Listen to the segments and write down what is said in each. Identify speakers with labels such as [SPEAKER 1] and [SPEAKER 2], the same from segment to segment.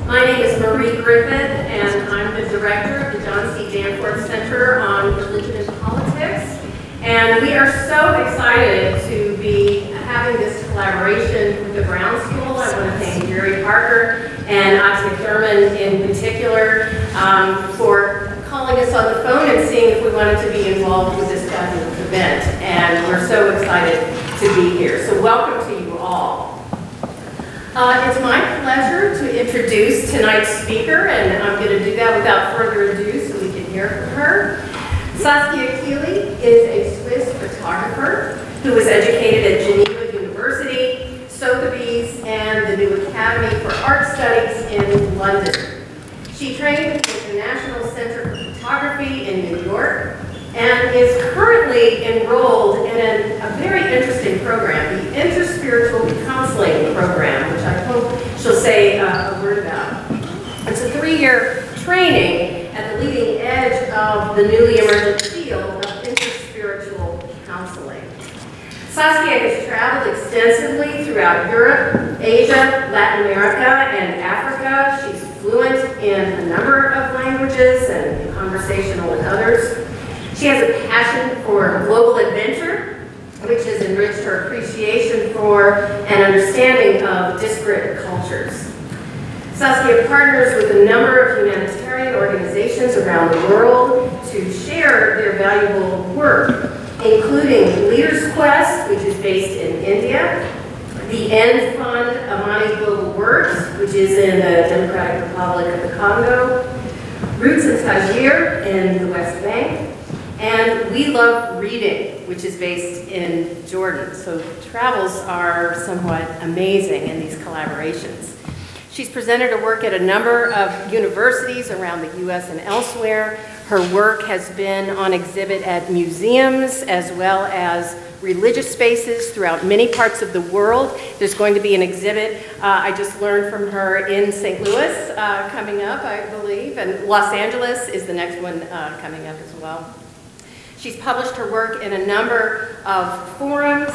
[SPEAKER 1] My name is Marie Griffith, and I'm the director of the John C. Danforth Center on Religion and Politics. And we are so excited to be having this collaboration with the Brown School. I want to thank Jerry Parker and Ox McDermott in particular for calling us on the phone and seeing if we wanted to be involved with this fabulous event. And we're so excited to be here. So welcome to you all. It's my pleasure to introduce tonight's speaker, and I'm going to do that without further ado so we can hear from her. Saskia Keeley is a Swiss photographer who was educated at Geneva University, Sotheby's, and the New Academy for Art Studies in London. She trained at the National Center for Photography in New York and is currently enrolled in a very interesting program, the Interspiritual Counseling Program, which I hope she'll say a word about. It's a 3-year training at the leading edge of the newly emergent field of interspiritual counseling. Saskia has traveled extensively throughout Europe, Asia, Latin America, and Africa. She's fluent in a number of languages and conversational with others. She has a passion for global adventure, which has enriched her appreciation for and understanding of disparate cultures. Saskia partners with a number of humanitarian organizations around the world to share their valuable work, including Leaders Quest, which is based in India, the End Fund Amani Global Works, which is in the Democratic Republic of the Congo, Roots and Tajir in the West Bank, and We Love Reading, which is based in Jordan. So travels are somewhat amazing in these collaborations. She's presented her work at a number of universities around the US and elsewhere. Her work has been on exhibit at museums as well as religious spaces throughout many parts of the world. There's going to be an exhibit, I just learned from her, in St. Louis coming up, I believe, and Los Angeles is the next one coming up as well. She's published her work in a number of forums,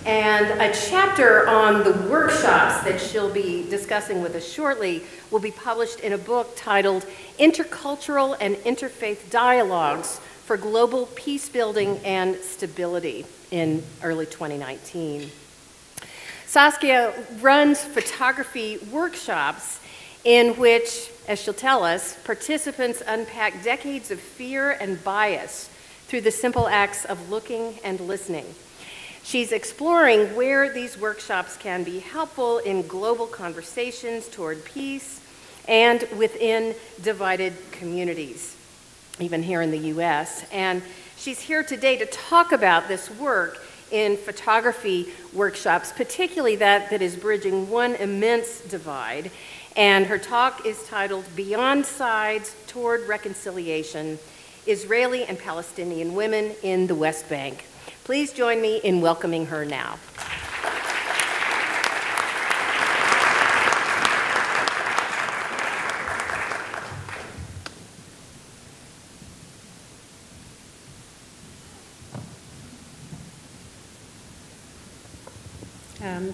[SPEAKER 1] and a chapter on the workshops that she'll be discussing with us shortly will be published in a book titled Intercultural and Interfaith Dialogues for Global Peace Building and Stability in early 2019. Saskia runs photography workshops in which, as she'll tell us, participants unpack decades of fear and bias through the simple acts of looking and listening. She's exploring where these workshops can be helpful in global conversations toward peace and within divided communities, even here in the US. And she's here today to talk about this work in photography workshops, particularly that is bridging one immense divide. And her talk is titled Beyond Sides Toward Reconciliation, Israeli and Palestinian Women in the West Bank. Please join me in welcoming her now.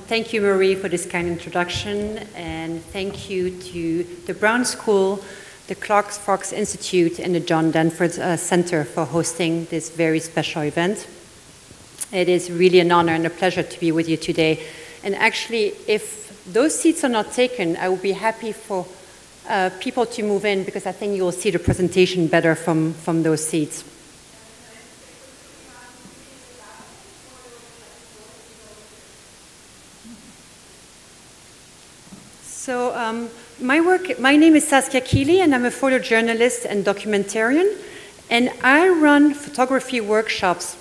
[SPEAKER 2] Thank you, Marie, for this kind introduction, and thank you to the Brown School, the Clark Fox Institute, and the John Danforth Center for hosting this very special event. It is really an honor and a pleasure to be with you today. And actually, if those seats are not taken, I would be happy for people to move in, because I think you will see the presentation better from those seats. So my name is Saskia Keeley, and I'm a photojournalist and documentarian, and I run photography workshops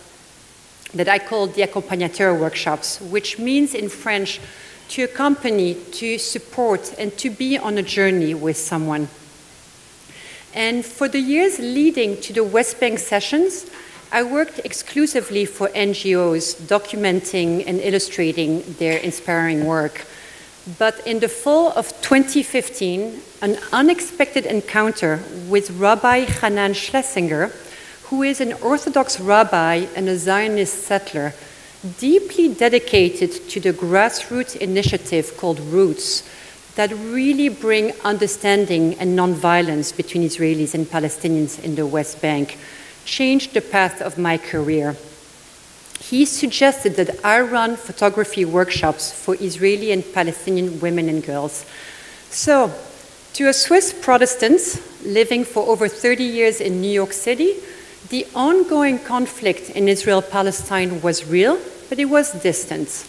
[SPEAKER 2] that I call the accompagnateur workshops, which means in French to accompany, to support, and to be on a journey with someone. And for the years leading to the West Bank sessions, I worked exclusively for NGOs documenting and illustrating their inspiring work. But in the fall of 2015, an unexpected encounter with Rabbi Hanan Schlesinger, who is an Orthodox rabbi and a Zionist settler, deeply dedicated to the grassroots initiative called Roots, that really bring understanding and nonviolence between Israelis and Palestinians in the West Bank changed the path of my career. He suggested that I run photography workshops for Israeli and Palestinian women and girls. So, to a Swiss Protestant living for over 30 years in New York City, the ongoing conflict in Israel-Palestine was real, but it was distant.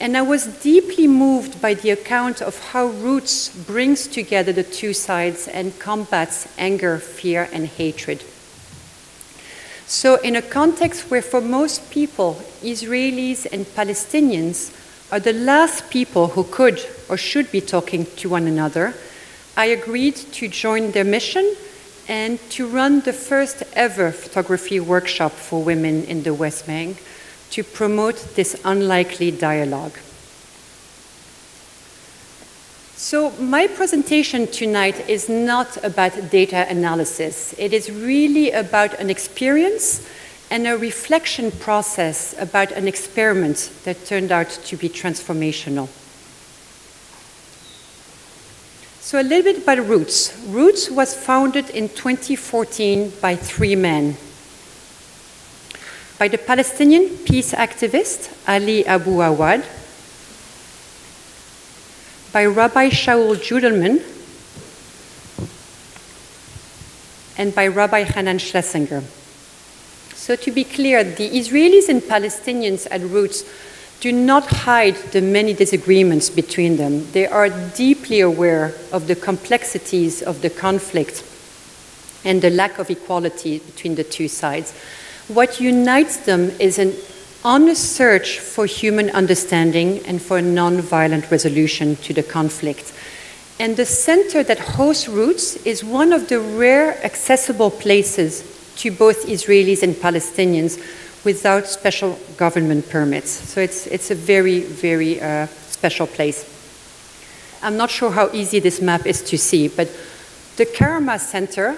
[SPEAKER 2] And I was deeply moved by the account of how Roots brings together the two sides and combats anger, fear, and hatred. So in a context where for most people, Israelis and Palestinians are the last people who could or should be talking to one another, I agreed to join their mission and to run the first ever photography workshop for women in the West Bank to promote this unlikely dialogue. So my presentation tonight is not about data analysis. It is really about an experience and a reflection process about an experiment that turned out to be transformational. So a little bit about Roots. Roots was founded in 2014 by 3 men. By the Palestinian peace activist Ali Abu Awad, by Rabbi Shaul Judelman, and by Rabbi Hanan Schlesinger. So to be clear, the Israelis and Palestinians at Roots do not hide the many disagreements between them. They are deeply aware of the complexities of the conflict and the lack of equality between the two sides. What unites them is an honest search for human understanding and for a non-violent resolution to the conflict. And the center that hosts Roots is one of the rare accessible places to both Israelis and Palestinians without special government permits. So it's a very, very special place. I'm not sure how easy this map is to see, but the Karama Center,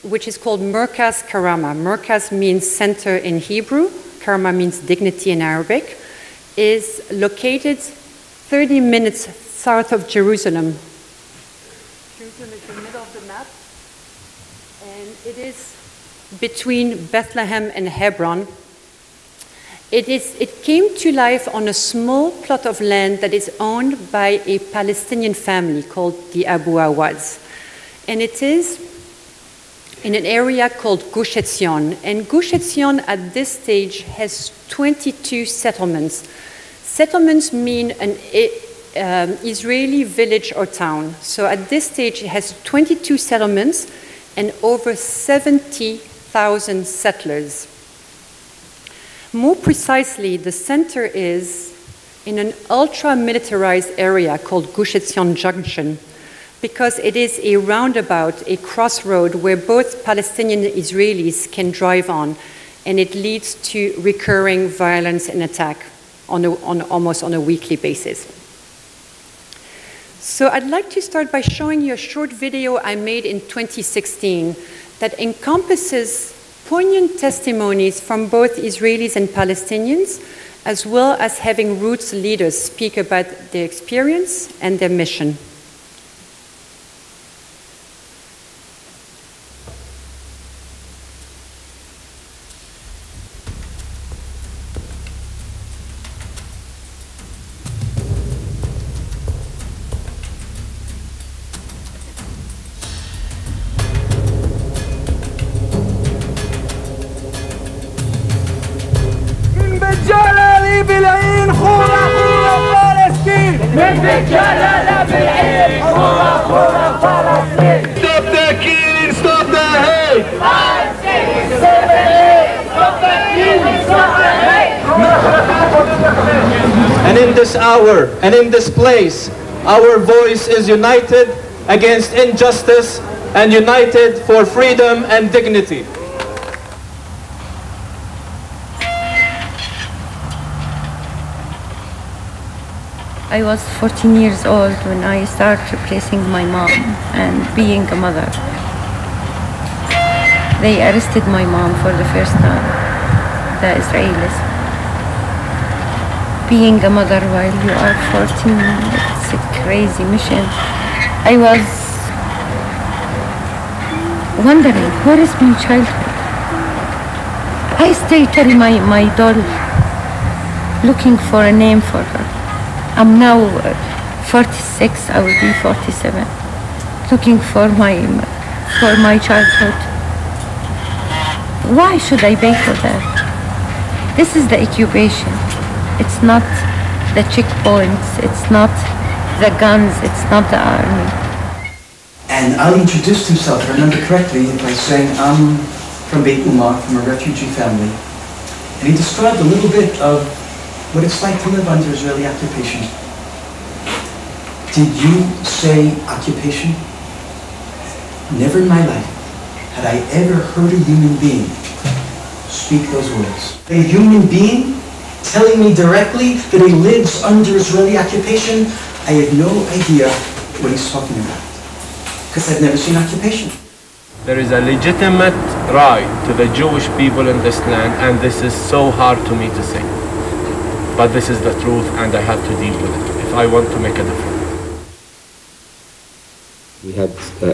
[SPEAKER 2] which is called Merkaz Karama. Merkaz means center in Hebrew. Karama means dignity in Arabic. Is located 30 minutes south of Jerusalem. Jerusalem is the middle of the map. And it is between Bethlehem and Hebron. It came to life on a small plot of land that is owned by a Palestinian family called the Abu Awads. And it is in an area called Gush Etzion. And Gush Etzion at this stage has 22 settlements. Settlements mean an Israeli village or town. So at this stage it has 22 settlements and over 70,000 settlers. More precisely, the center is in an ultra-militarized area called Gush Etzion Junction, because it is a roundabout, a crossroad where both Palestinian and Israelis can drive on, and it leads to recurring violence and attack almost on a weekly basis. So I'd like to start by showing you a short video I made in 2016 that encompasses poignant testimonies from both Israelis and Palestinians, as well as having Roots leaders speak about their experience and their mission.
[SPEAKER 3] Stop the killing, stop the hate! And in this hour, and in this place, our voice is united against injustice and united for freedom and dignity.
[SPEAKER 4] I was 14 years old when I started replacing my mom and being a mother. They arrested my mom for the first time, the Israelis. Being a mother while you are 14, it's opposite crazy mission. I was wondering, where is my childhood? I stayed telling my daughter, looking for a name for her. I'm now 46, I will be 47, looking for my childhood. Why should I pay for that? This is the occupation. It's not the checkpoints, it's not the guns, it's not the army.
[SPEAKER 5] And Ali introduced himself, if I remember correctly, by saying, I'm from Beit Umar, from a refugee family. And he described a little bit of what it's like to live under Israeli occupation. Did you say occupation? Never in my life had I ever heard a human being speak those words. A human being telling me directly that he lives under Israeli occupation, I have no idea what he's talking about, because I've never seen occupation.
[SPEAKER 3] There is a legitimate right to the Jewish people in this land, and this is so hard to me to say. But this is the truth, and I have to deal with it if I want to make a difference.
[SPEAKER 6] We had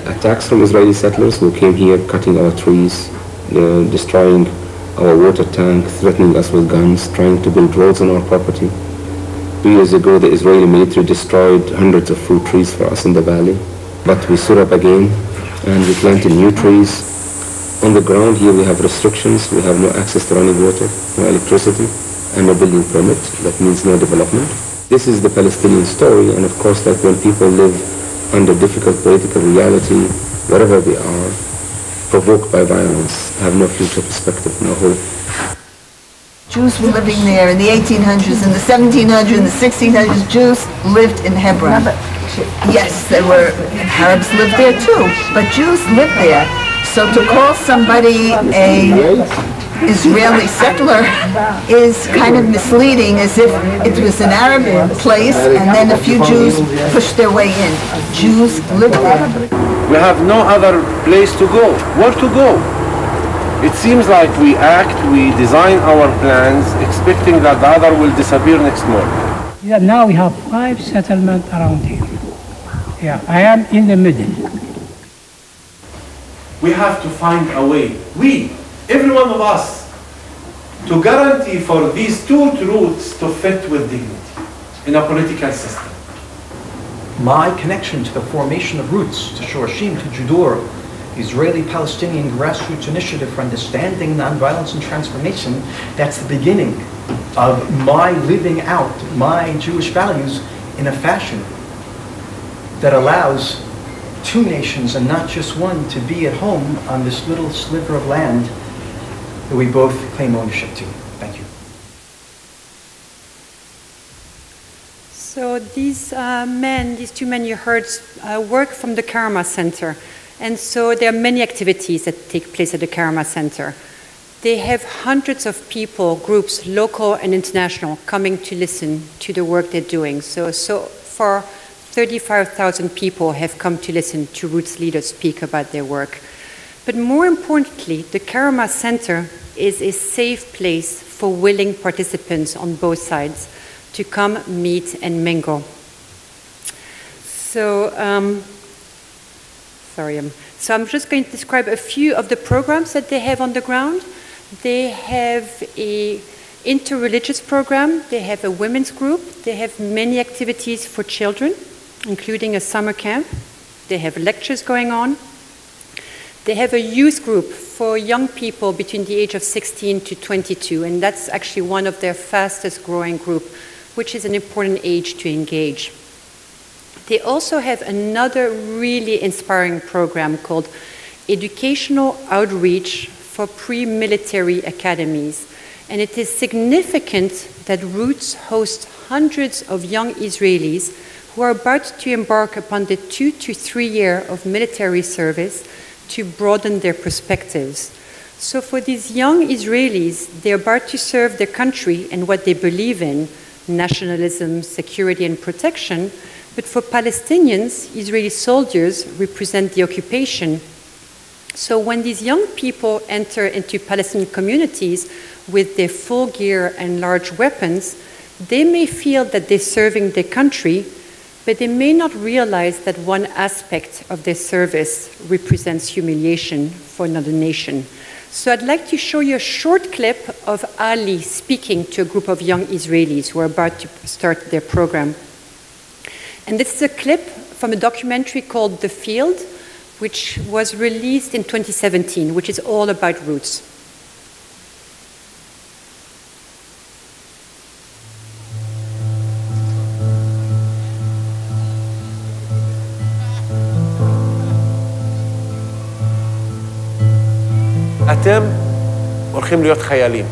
[SPEAKER 6] attacks from Israeli settlers who came here cutting our trees, destroying our water tank, threatening us with guns, trying to build roads on our property. 2 years ago, the Israeli military destroyed hundreds of fruit trees for us in the valley. But we stood up again and we planted new trees. On the ground here we have restrictions. We have no access to running water, no electricity, and no building permit. That means no development. This is the Palestinian story, and of course, like when people live under difficult political reality, wherever they are, provoked by violence, have no future perspective, no hope.
[SPEAKER 7] Jews were living there in the 1800s, in the 1700s, in the 1600s. Jews lived in Hebron. Yes, there were Arabs lived there too, but Jews lived there. So to call somebody a Israeli settler is kind of misleading, as if it was an Arab place and then a few Jews pushed their way in. Jews lived there.
[SPEAKER 8] We have no other place to go. Where to go? It seems like we act, we design our plans, expecting that the other will disappear next morning.
[SPEAKER 9] Yeah, now we have 5 settlements around here. Yeah, I am in the middle.
[SPEAKER 8] We have to find a way, every one of us, to guarantee for these two truths to fit with dignity in a political system.
[SPEAKER 5] My connection to the formation of roots, to Shorashim, to Judur, Israeli-Palestinian grassroots initiative for understanding nonviolence and transformation, that's the beginning of my living out my Jewish values in a fashion that allows two nations and not just one to be at home on this little sliver of land that we both claim ownership to. Thank you.
[SPEAKER 2] So these two men you heard, work from the Karama Center. And so there are many activities that take place at the Karama Center. They have hundreds of people, groups, local and international, coming to listen to the work they're doing. So far, 35,000 people have come to listen to Roots leaders speak about their work. But more importantly, the Karama Center is a safe place for willing participants on both sides to come, meet, and mingle. So, so I'm just going to describe a few of the programs that they have on the ground. They have an interreligious program, they have a women's group, they have many activities for children, including a summer camp. They have lectures going on. They have a youth group for young people between the age of 16 to 22, and that's actually one of their fastest growing group, which is an important age to engage. They also have another really inspiring program called Educational Outreach for Pre-Military Academies. And it is significant that Roots hosts hundreds of young Israelis who are about to embark upon the 2 to 3 year of military service to broaden their perspectives. So for these young Israelis, they're about to serve their country and what they believe in, nationalism, security, and protection. But for Palestinians, Israeli soldiers represent the occupation. So when these young people enter into Palestinian communities with their full gear and large weapons, they may feel that they're serving their country, but they may not realize that one aspect of their service represents humiliation for another nation. So I'd like to show you a short clip of Ali speaking to a group of young Israelis who are about to start their program. And this is a clip from a documentary called The Field, which was released in 2017, which is all about roots.
[SPEAKER 8] אתם הולכים להיות חיילים.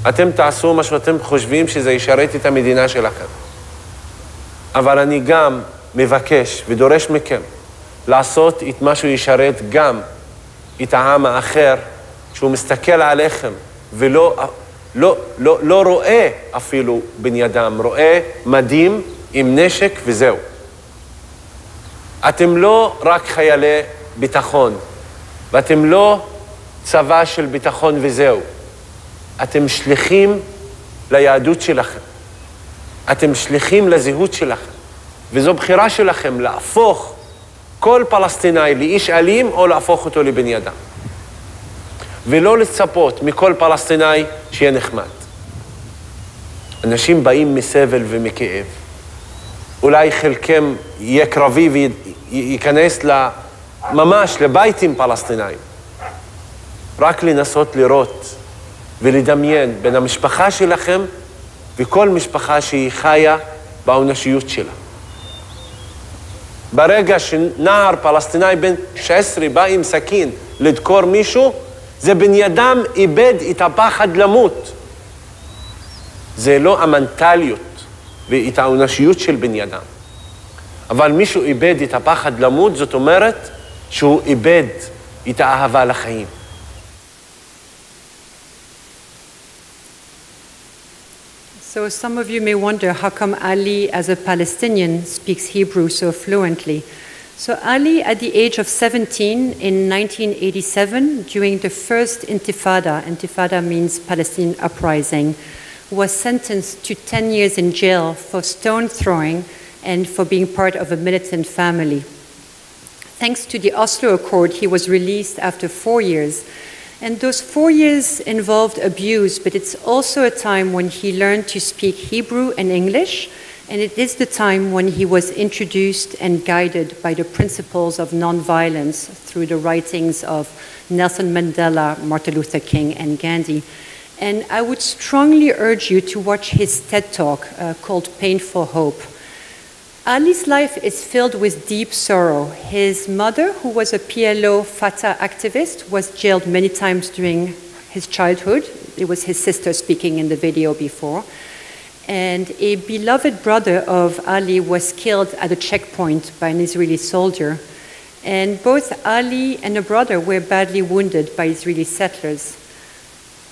[SPEAKER 8] אתם תעשו מה שאתם חושבים שזה ישרת את המדינה שלכם. אבל אני גם מבקש ודורש מכם לעשות את מה שהוא ישרת גם את העם האחר, שהוא מסתכל עליכם לא רואה אפילו בני אדם, רואה מדים עם נשק וזהו. אתם לא רק חיילי ביטחון, ואתם לא צבא של ביטחון וזהו. אתם שליחים ליהדות שלכם. אתם שליחים לזהות שלכם. וזו בחירה שלכם להפוך כל פלסטיני לאיש אלים או להפוך אותו לבני אדם. ולא לצפות מכל פלסטיני שיהיה נחמד. אנשים באים מסבל ומכאב. אולי חלקם יהיה קרבי וייכנס ממש לבייטים פלסטינאים. רק לנסות לראות ולדמיין בין המשפחה שלכם וכל משפחה שהיא חיה באנושיות שלה. ברגע שנער פלסטיני בן 16 בא עם סכין לדקור מישהו, זה בן אדם איבד את הפחד למות. זה לא המנטליות ואת האנושיות של בן אדם. אבל מישהו איבד את הפחד למות, זאת אומרת שהוא איבד את האהבה לחיים.
[SPEAKER 2] So some of you may wonder how come Ali, as a Palestinian, speaks Hebrew so fluently. So Ali, at the age of 17 in 1987, during the first Intifada, Intifada means Palestinian uprising, was sentenced to 10 years in jail for stone throwing and for being part of a militant family. Thanks to the Oslo Accord, he was released after 4 years. And those 4 years involved abuse, but it's also a time when he learned to speak Hebrew and English, and it is the time when he was introduced and guided by the principles of nonviolence through the writings of Nelson Mandela, Martin Luther King, and Gandhi. And I would strongly urge you to watch his TED Talk called Painful Hope. Ali's life is filled with deep sorrow. His mother, who was a PLO Fatah activist, was jailed many times during his childhood. It was his sister speaking in the video before. And a beloved brother of Ali was killed at a checkpoint by an Israeli soldier. And both Ali and a brother were badly wounded by Israeli settlers.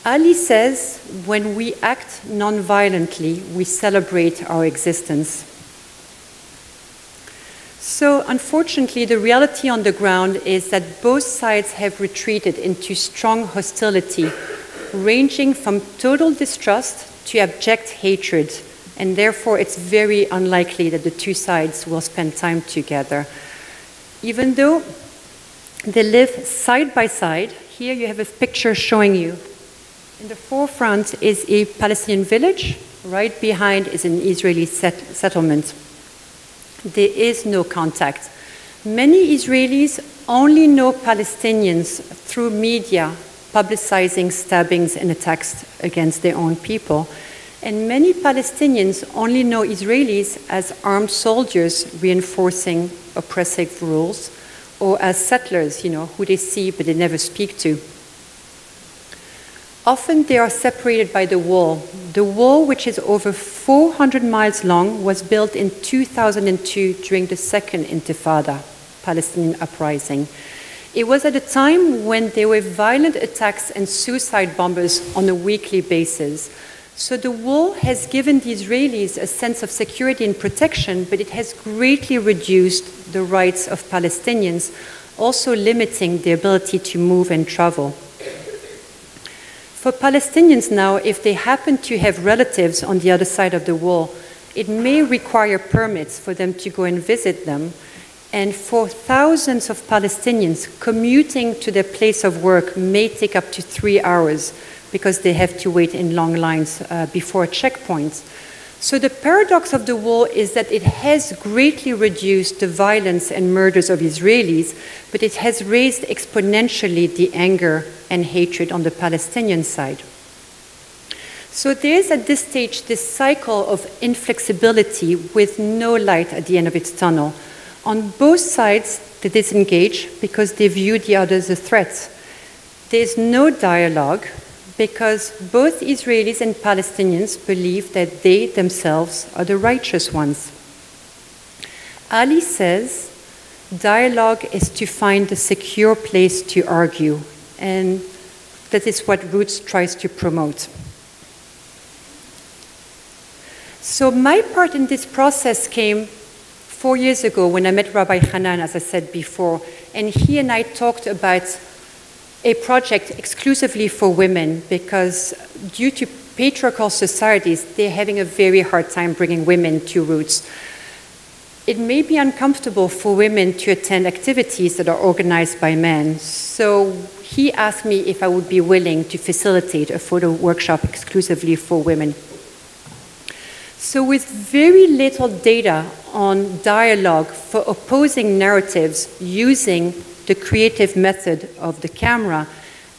[SPEAKER 2] Ali says, when we act non-violently, we celebrate our existence. So, unfortunately, the reality on the ground is that both sides have retreated into strong hostility, ranging from total distrust to abject hatred, and therefore it's very unlikely that the two sides will spend time together. Even though they live side by side, here you have a picture showing you. In the forefront is a Palestinian village, right behind is an Israeli settlement. There is no contact. Many Israelis only know Palestinians through media, publicizing stabbings and attacks against their own people. And many Palestinians only know Israelis as armed soldiers reinforcing oppressive rules, or as settlers, who they see but they never speak to. Often they are separated by the wall. The wall, which is over 400 miles long, was built in 2002 during the second Intifada, Palestinian uprising. It was at a time when there were violent attacks and suicide bombers on a weekly basis. So the wall has given the Israelis a sense of security and protection, but it has greatly reduced the rights of Palestinians, also limiting their ability to move and travel. For Palestinians now, if they happen to have relatives on the other side of the wall, it may require permits for them to go and visit them. And for thousands of Palestinians, commuting to their place of work may take up to 3 hours because they have to wait in long lines before checkpoints. So the paradox of the wall is that it has greatly reduced the violence and murders of Israelis, but it has raised exponentially the anger and hatred on the Palestinian side. So there is at this stage this cycle of inflexibility with no light at the end of its tunnel. On both sides, they disengage because they view the other as a threat. There is no dialogue because both Israelis and Palestinians believe that they themselves are the righteous ones. Ali says, dialogue is to find a secure place to argue, and that is what Roots tries to promote. So my part in this process came 4 years ago when I met Rabbi Hanan, as I said before, and he and I talked about a project exclusively for women because due to patriarchal societies, they're having a very hard time bringing women to Roots. It may be uncomfortable for women to attend activities that are organized by men, so he asked me if I would be willing to facilitate a photo workshop exclusively for women. So with very little data on dialogue for opposing narratives using the creative method of the camera,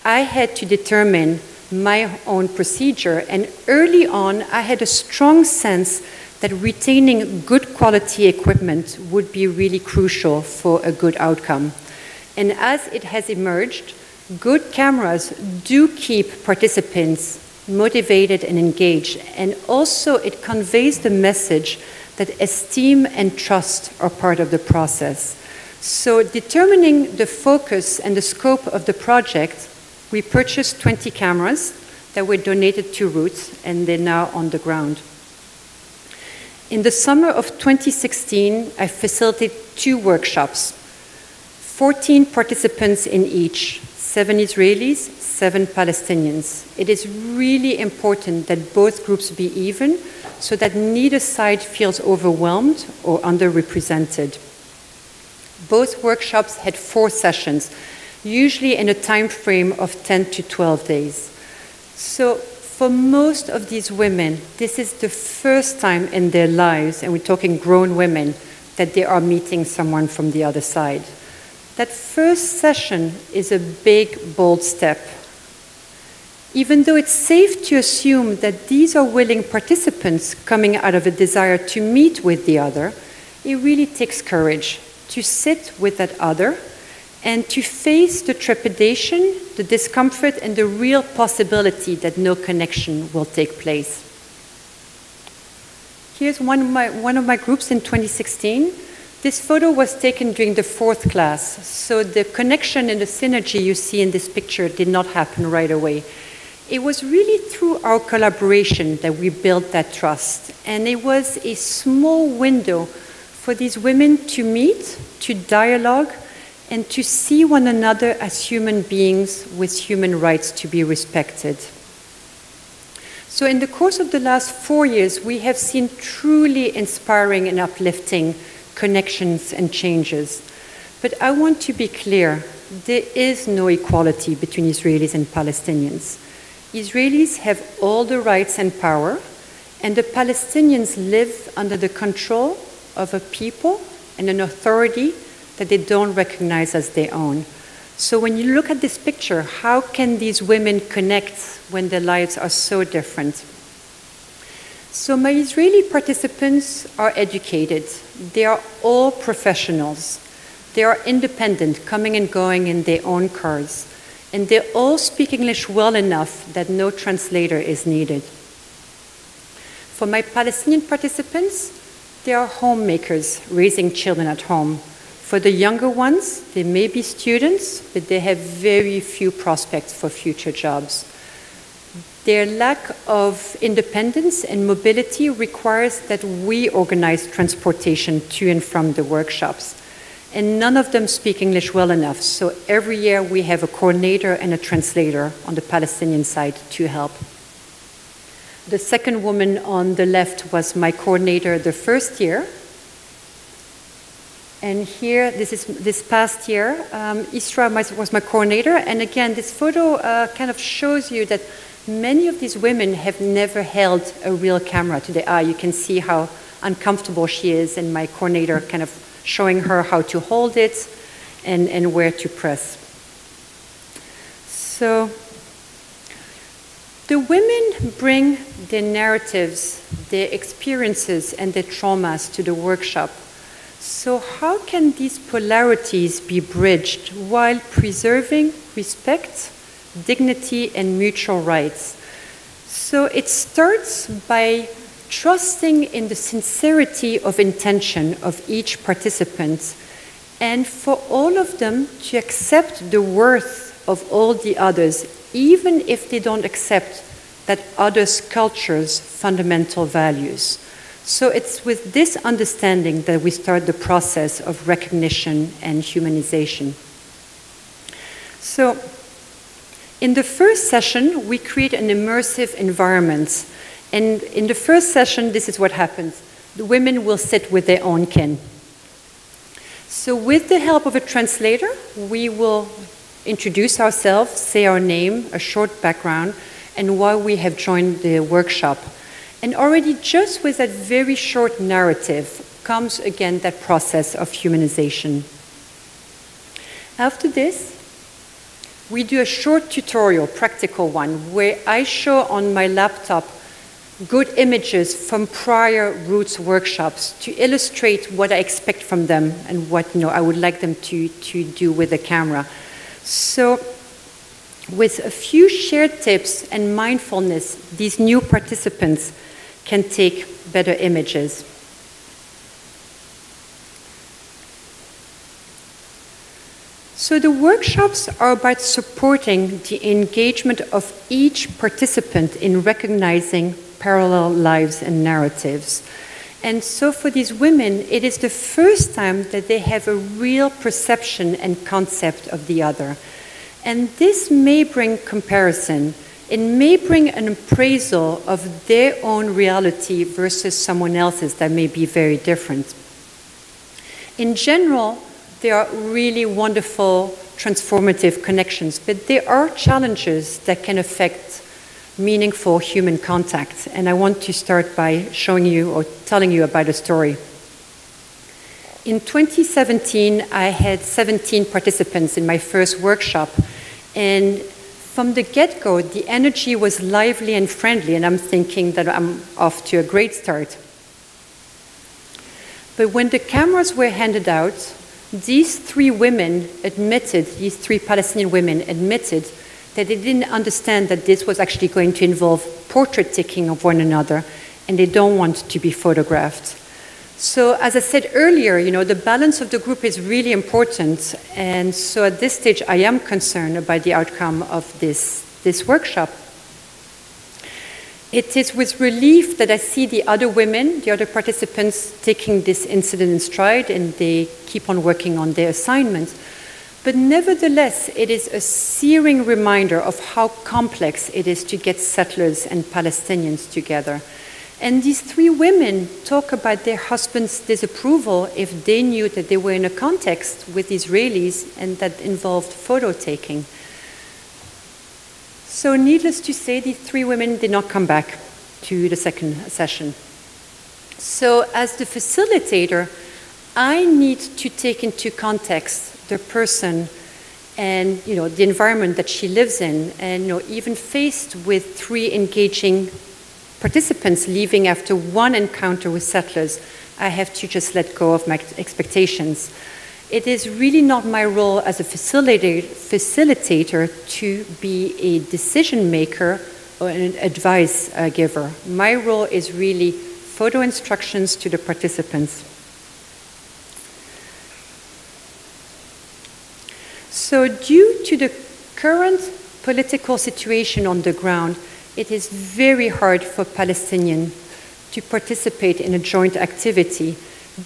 [SPEAKER 2] I had to determine my own procedure. And early on, I had a strong sense that retaining good quality equipment would be really crucial for a good outcome. And as it has emerged, good cameras do keep participants motivated and engaged. And also it conveys the message that esteem and trust are part of the process. So determining the focus and the scope of the project, we purchased 20 cameras that were donated to Roots, and they're now on the ground. In the summer of 2016, I facilitated 2 workshops, 14 participants in each, 7 Israelis, 7 Palestinians. It is really important that both groups be even so that neither side feels overwhelmed or underrepresented. Both workshops had 4 sessions, usually in a time frame of 10 to 12 days. So for most of these women, this is the first time in their lives, and we're talking grown women, that they are meeting someone from the other side. That first session is a big, bold step. Even though it's safe to assume that these are willing participants coming out of a desire to meet with the other, it really takes courage to sit with that other and to face the trepidation, the discomfort, and the real possibility that no connection will take place. Here's one of my groups in 2016. This photo was taken during the 4th class, so the connection and the synergy you see in this picture did not happen right away. It was really through our collaboration that we built that trust, and it was a small window for these women to meet, to dialogue, and to see one another as human beings with human rights to be respected. So in the course of the last 4 years, we have seen truly inspiring and uplifting connections and changes. But I want to be clear, there is no equality between Israelis and Palestinians. Israelis have all the rights and power, and the Palestinians live under the control of a people and an authority that they don't recognize as their own. So when you look at this picture, how can these women connect when their lives are so different? So my Israeli participants are educated. They are all professionals. They are independent, coming and going in their own cars. And they all speak English well enough that no translator is needed. For my Palestinian participants, they are homemakers raising children at home. For the younger ones, they may be students, but they have very few prospects for future jobs. Their lack of independence and mobility requires that we organize transportation to and from the workshops. And none of them speak English well enough, so every year we have a coordinator and a translator on the Palestinian side to help. The second woman on the left was my coordinator the first year. And here, this past year, Isra was my coordinator. And again, this photo kind of shows you that many of these women have never held a real camera to the eye. You can see how uncomfortable she is, and my coordinator kind of showing her how to hold it and where to press. So the women bring their narratives, their experiences, and their traumas to the workshop. So how can these polarities be bridged while preserving respect, dignity, and mutual rights? So it starts by trusting in the sincerity of intention of each participant, and for all of them to accept the worth of all the others, even if they don't accept that others' cultures' fundamental values. So it's with this understanding that we start the process of recognition and humanization. So in the first session, we create an immersive environment. And in the first session, this is what happens. The women will sit with their own kin. So with the help of a translator, we will introduce ourselves, say our name, a short background, and why we have joined the workshop. And already just with that very short narrative comes again that process of humanization. After this, we do a short tutorial, practical one, where I show on my laptop good images from prior Roots workshops to illustrate what I expect from them and what I would like them to do with the camera. So with a few shared tips and mindfulness, these new participants can take better images. So the workshops are about supporting the engagement of each participant in recognizing parallel lives and narratives. And so for these women, it is the first time that they have a real perception and concept of the other. And this may bring comparison. It may bring an appraisal of their own reality versus someone else's that may be very different. In general, there are really wonderful, transformative connections, but there are challenges that can affect meaningful human contact. And I want to start by showing you or telling you about a story. In 2017, I had 17 participants in my first workshop. And from the get-go, the energy was lively and friendly, and I'm thinking that I'm off to a great start. But when the cameras were handed out, these three Palestinian women admitted that they didn't understand that this was actually going to involve portrait taking of one another, and they don't want to be photographed. So as I said earlier, the balance of the group is really important, and so at this stage I am concerned about the outcome of this workshop. It is with relief that I see the other women, the other participants, taking this incident in stride, and they keep on working on their assignments. But nevertheless, it is a searing reminder of how complex it is to get settlers and Palestinians together. And these three women talk about their husband's disapproval if they knew that they were in a context with Israelis and that involved photo taking. So needless to say, these three women did not come back to the second session. So as the facilitator, I need to take into context the person and the environment that she lives in, and even faced with three engaging participants leaving after one encounter with settlers, I have to just let go of my expectations. It is really not my role as a facilitator to be a decision maker or an advice giver. My role is really photo instructions to the participants. So due to the current political situation on the ground, it is very hard for Palestinians to participate in a joint activity.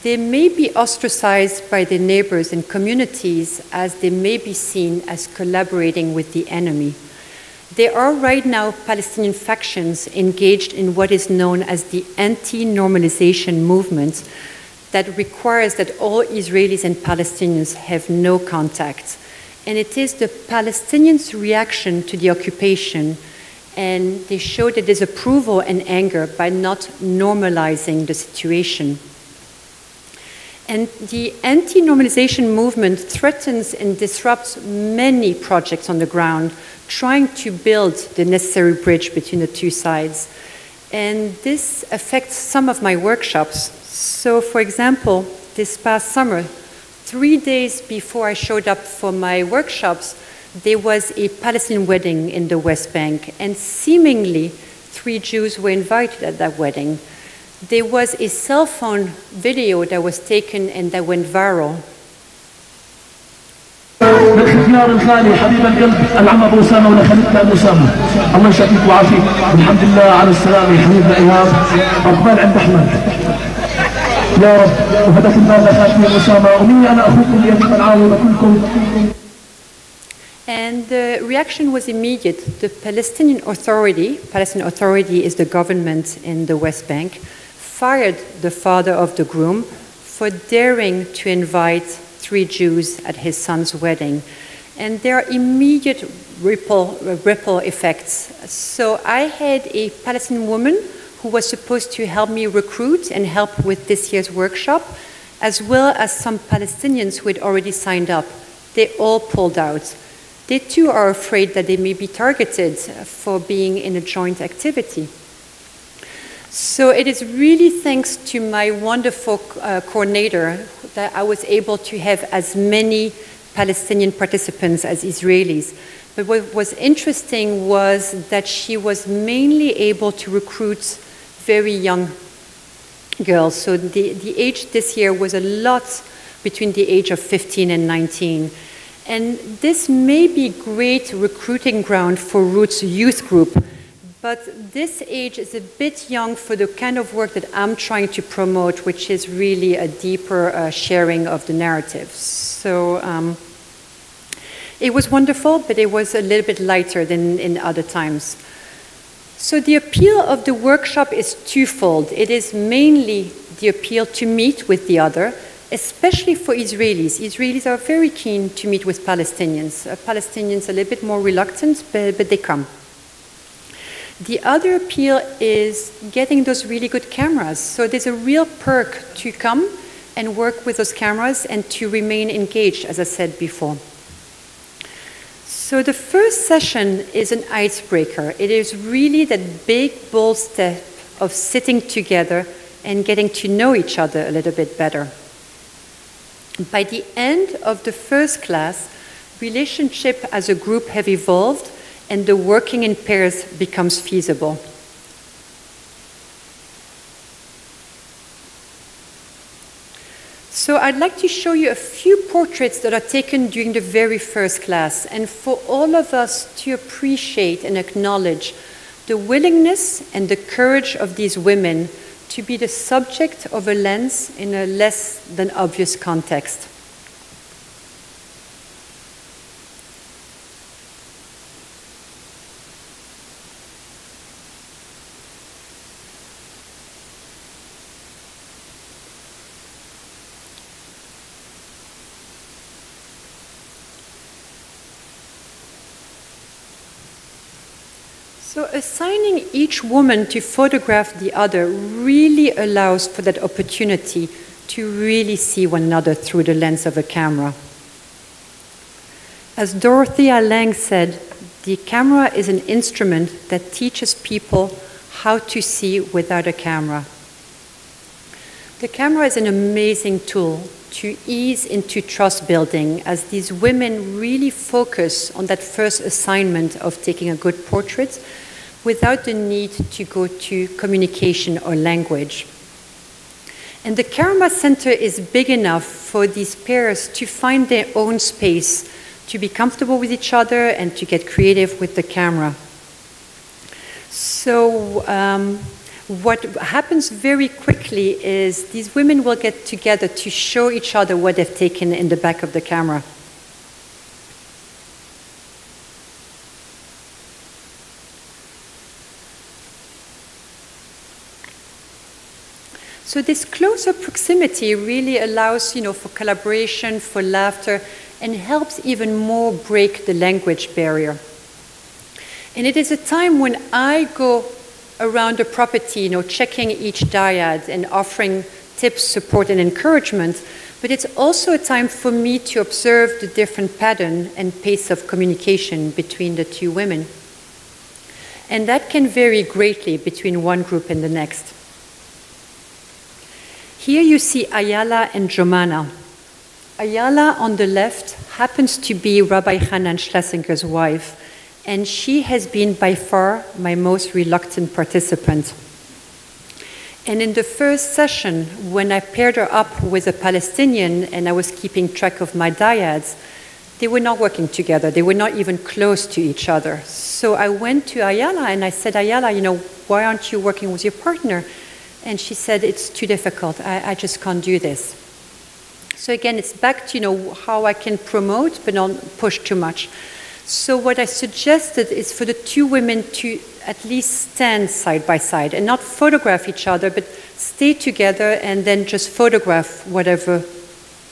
[SPEAKER 2] They may be ostracized by their neighbors and communities as they may be seen as collaborating with the enemy. There are right now Palestinian factions engaged in what is known as the anti-normalization movement that requires that all Israelis and Palestinians have no contact. And it is the Palestinians' reaction to the occupation, and they show that there's approval and anger by not normalizing the situation. And the anti-normalization movement threatens and disrupts many projects on the ground, trying to build the necessary bridge between the two sides. And this affects some of my workshops. So, for example, this past summer, 3 days before I showed up for my workshops, there was a Palestinian wedding in the West Bank, and seemingly 3 Jews were invited at that wedding. There was a cell phone video that was taken and that went viral.
[SPEAKER 10] للختيار الغالي حبيب القلب العم ابو اسامه ولخالتنا ابو اسامه الله يشافيك ويعافيك والحمد لله على السلامه يا حبيبنا ايهاب عقبال عند احمد يا رب وهداك المال لخالتي ابو اسامه ومني انا اخوكم بيدكم العون كلكم.
[SPEAKER 2] And the reaction was immediate. The Palestinian Authority is the government in the West Bank, fired the father of the groom for daring to invite 3 Jews at his son's wedding. And there are immediate ripple effects. So I had a Palestinian woman who was supposed to help me recruit and help with this year's workshop, as well as some Palestinians who had already signed up. They all pulled out. They too are afraid that they may be targeted for being in a joint activity. So it is really thanks to my wonderful coordinator that I was able to have as many Palestinian participants as Israelis. But what was interesting was that she was mainly able to recruit very young girls. So the age this year was a lot between the age of 15 and 19. And this may be great recruiting ground for Roots Youth Group, but this age is a bit young for the kind of work that I'm trying to promote, which is really a deeper sharing of the narrative. So it was wonderful, but it was a little bit lighter than in other times. So the appeal of the workshop is twofold. It is mainly the appeal to meet with the other, especially for Israelis. Israelis are very keen to meet with Palestinians. Palestinians are a little bit more reluctant, but they come. The other appeal is getting those really good cameras. So there's a real perk to come and work with those cameras and to remain engaged, as I said before. So the first session is an icebreaker. It is really that big, bold step of sitting together and getting to know each other a little bit better. By the end of the first class, relationship as a group have evolved and the working in pairs becomes feasible. So I'd like to show you a few portraits that are taken during the very first class, and for all of us to appreciate and acknowledge the willingness and the courage of these women to be the subject of a lens in a less than obvious context. So assigning each woman to photograph the other really allows for that opportunity to really see one another through the lens of a camera. As Dorothea Lange said, the camera is an instrument that teaches people how to see without a camera. The camera is an amazing tool to ease into trust building as these women really focus on that first assignment of taking a good portrait without the need to go to communication or language. And the camera center is big enough for these pairs to find their own space, to be comfortable with each other and to get creative with the camera. So what happens very quickly is these women will get together to show each other what they've taken in the back of the camera. So this closer proximity really allows, for collaboration, for laughter, and helps even more break the language barrier. And it is a time when I go around the property, checking each dyad and offering tips, support, and encouragement, but it's also a time for me to observe the different pattern and pace of communication between the two women. And that can vary greatly between one group and the next. Here you see Ayala and Jomana. Ayala on the left happens to be Rabbi Hanan Schlesinger's wife, and she has been by far my most reluctant participant. And in the first session, when I paired her up with a Palestinian and I was keeping track of my dyads, they were not working together. They were not even close to each other. So I went to Ayala and I said, Ayala, why aren't you working with your partner? And she said, it's too difficult. I just can't do this. So again, it's back to how I can promote but not push too much. So what I suggested is for the two women to at least stand side by side and not photograph each other, but stay together and then just photograph whatever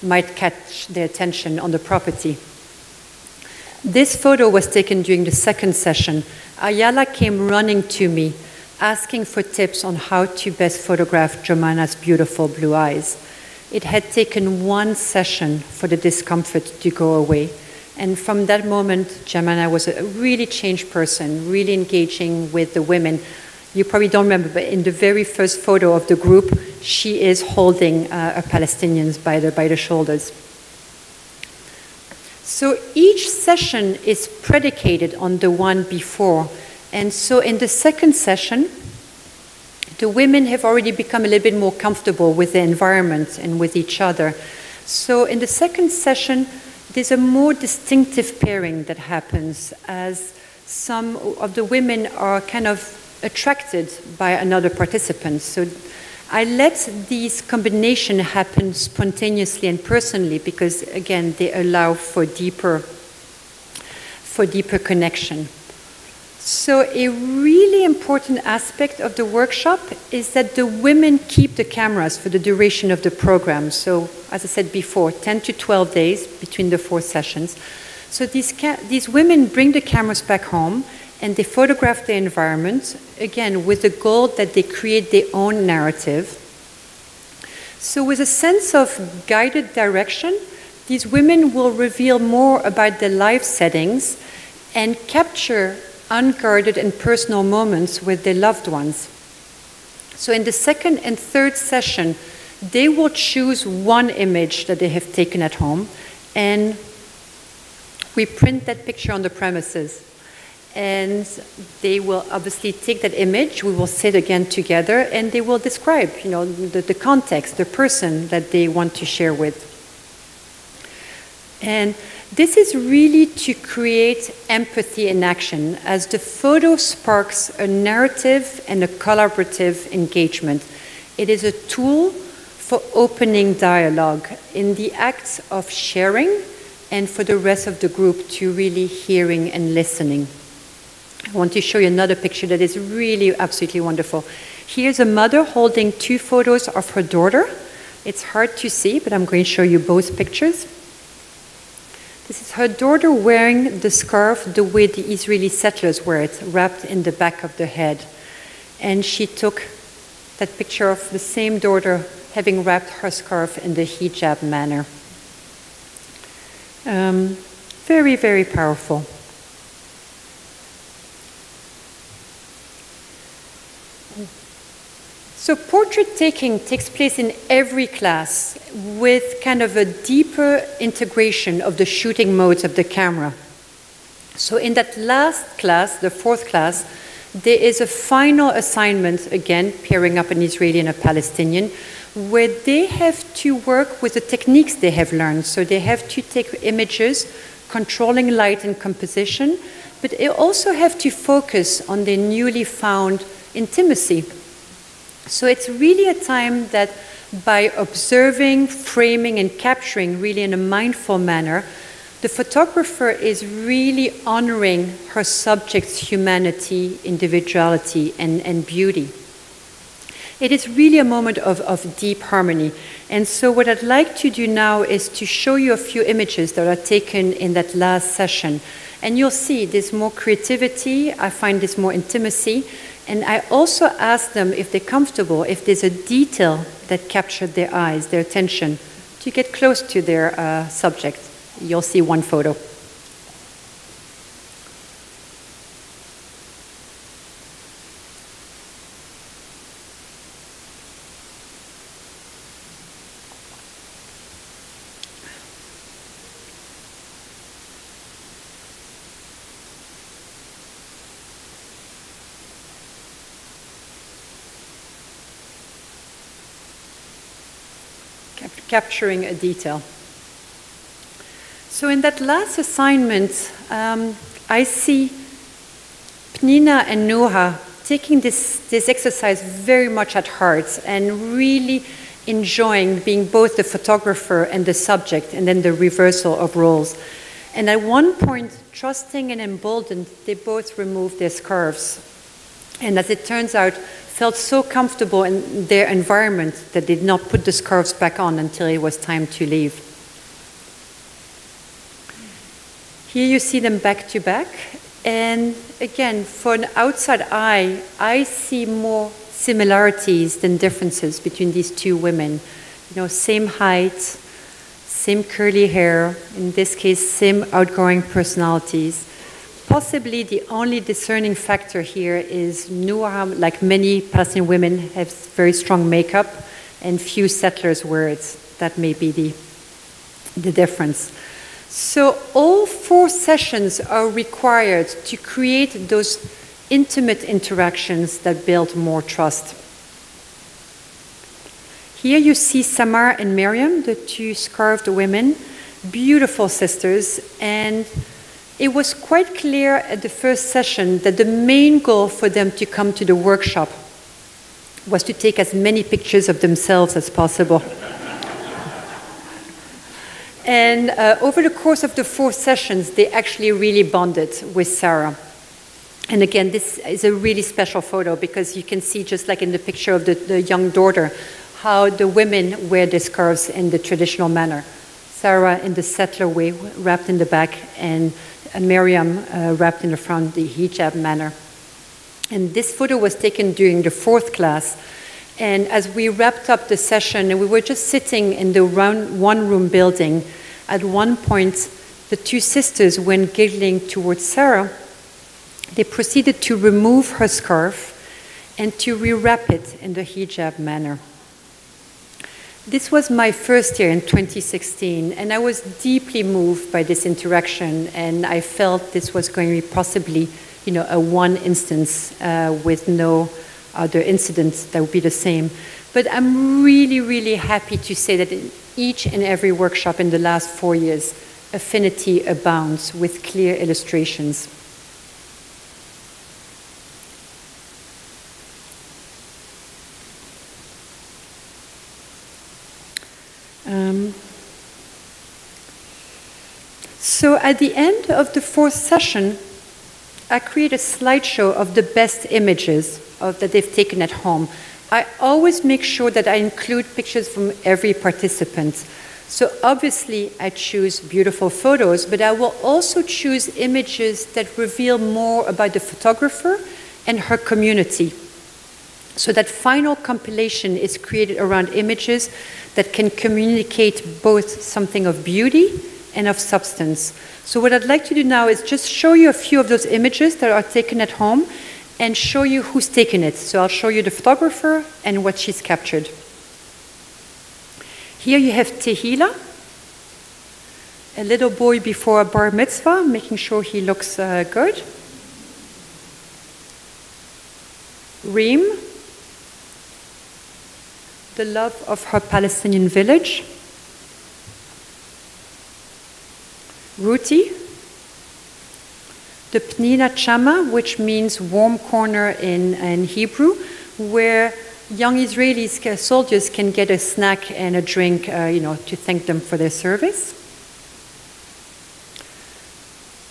[SPEAKER 2] might catch their attention on the property. This photo was taken during the second session. Ayala came running to me, asking for tips on how to best photograph Jomana's beautiful blue eyes. It had taken one session for the discomfort to go away. And from that moment, Jomana was a really changed person, really engaging with the women. You probably don't remember, but in the very first photo of the group, she is holding a Palestinian by the shoulders. So each session is predicated on the one before. And so in the second session, the women have already become a little bit more comfortable with the environment and with each other. So in the second session, there's a more distinctive pairing that happens as some of the women are kind of attracted by another participant. So I let these combinations happen spontaneously and personally because, again, they allow for deeper connection. So a really important aspect of the workshop is that the women keep the cameras for the duration of the program. So, as I said before, 10 to 12 days between the 4 sessions. So these women bring the cameras back home and they photograph the environment, again, with the goal that they create their own narrative. So with a sense of guided direction, these women will reveal more about their life settings and capture unguarded and personal moments with their loved ones. So in the second and third session, they will choose one image that they have taken at home, and we print that picture on the premises. And they will obviously take that image, we will sit again together, and they will describe, the context, the person that they want to share with. And this is really to create empathy in action, as the photo sparks a narrative and a collaborative engagement. It is a tool for opening dialogue in the act of sharing and for the rest of the group to really hearing and listening. I want to show you another picture that is really absolutely wonderful. Here's a mother holding 2 photos of her daughter. It's hard to see, but I'm going to show you both pictures. This is her daughter wearing the scarf the way the Israeli settlers wear it, wrapped in the back of the head. And she took that picture of the same daughter having wrapped her scarf in the hijab manner. Very, very powerful. So portrait taking takes place in every class with kind of a deeper integration of the shooting modes of the camera. So in that last class, the 4th class, there is a final assignment, again, pairing up an Israeli and a Palestinian, where they have to work with the techniques they have learned. So they have to take images, controlling light and composition, but they also have to focus on their newly found intimacy. So it's really a time that by observing, framing, and capturing really in a mindful manner, the photographer is really honoring her subject's humanity, individuality, and beauty. It is really a moment of deep harmony. And so what I'd like to do now is to show you a few images that are taken in that last session. And you'll see there's more creativity, I find there's more intimacy, and I also ask them if they're comfortable, if there's a detail that captured their eyes, their attention, to get close to their subject. You'll see one photo. Capturing a detail. So in that last assignment, I see Pnina and Noha taking this exercise very much at heart and really enjoying being both the photographer and the subject, and then the reversal of roles. And at one point, trusting and emboldened, they both removed their scarves. And as it turns out, felt so comfortable in their environment that they did not put the scarves back on until it was time to leave. Here you see them back to back. And again, for an outside eye, I see more similarities than differences between these two women. You know, same height, same curly hair, in this case, same outgoing personalities. Possibly the only discerning factor here is Noha, like many Palestinian women, has very strong makeup, and few settlers wear it. That may be the difference. So all 4 sessions are required to create those intimate interactions that build more trust. Here you see Samar and Miriam, the 2 scarved women, beautiful sisters, and it was quite clear at the first session that the main goal for them to come to the workshop was to take as many pictures of themselves as possible. And over the course of the 4 sessions, they actually really bonded with Sarah. And again, this is a really special photo because you can see, just like in the picture of the young daughter, how the women wear their scarves in the traditional manner. Sarah in the settler way, wrapped in the back, and Miriam wrapped in the front, the hijab manner. And this photo was taken during the 4th class. And as we wrapped up the session, and we were just sitting in the one-room building, at one point, the 2 sisters went giggling towards Sarah. They proceeded to remove her scarf and to rewrap it in the hijab manner. This was my first year in 2016, and I was deeply moved by this interaction, and I felt this was going to be possibly, you know, a one instance with no other incidents that would be the same. But I'm really, really happy to say that in each and every workshop in the last 4 years, affinity abounds with clear illustrations. So at the end of the 4th session, I create a slideshow of the best images that they've taken at home. I always make sure that I include pictures from every participant. So obviously I choose beautiful photos, but I will also choose images that reveal more about the photographer and her community. So that final compilation is created around images that can communicate both something of beauty and of substance. So what I'd like to do now is just show you a few of those images that are taken at home and show you who's taken it. So I'll show you the photographer and what she's captured. Here you have Tehila, a little boy before a bar mitzvah, making sure he looks good. Reem, the love of her Palestinian village. Ruti, the Pnina Chama, which means warm corner in Hebrew, where young Israeli soldiers can get a snack and a drink, to thank them for their service.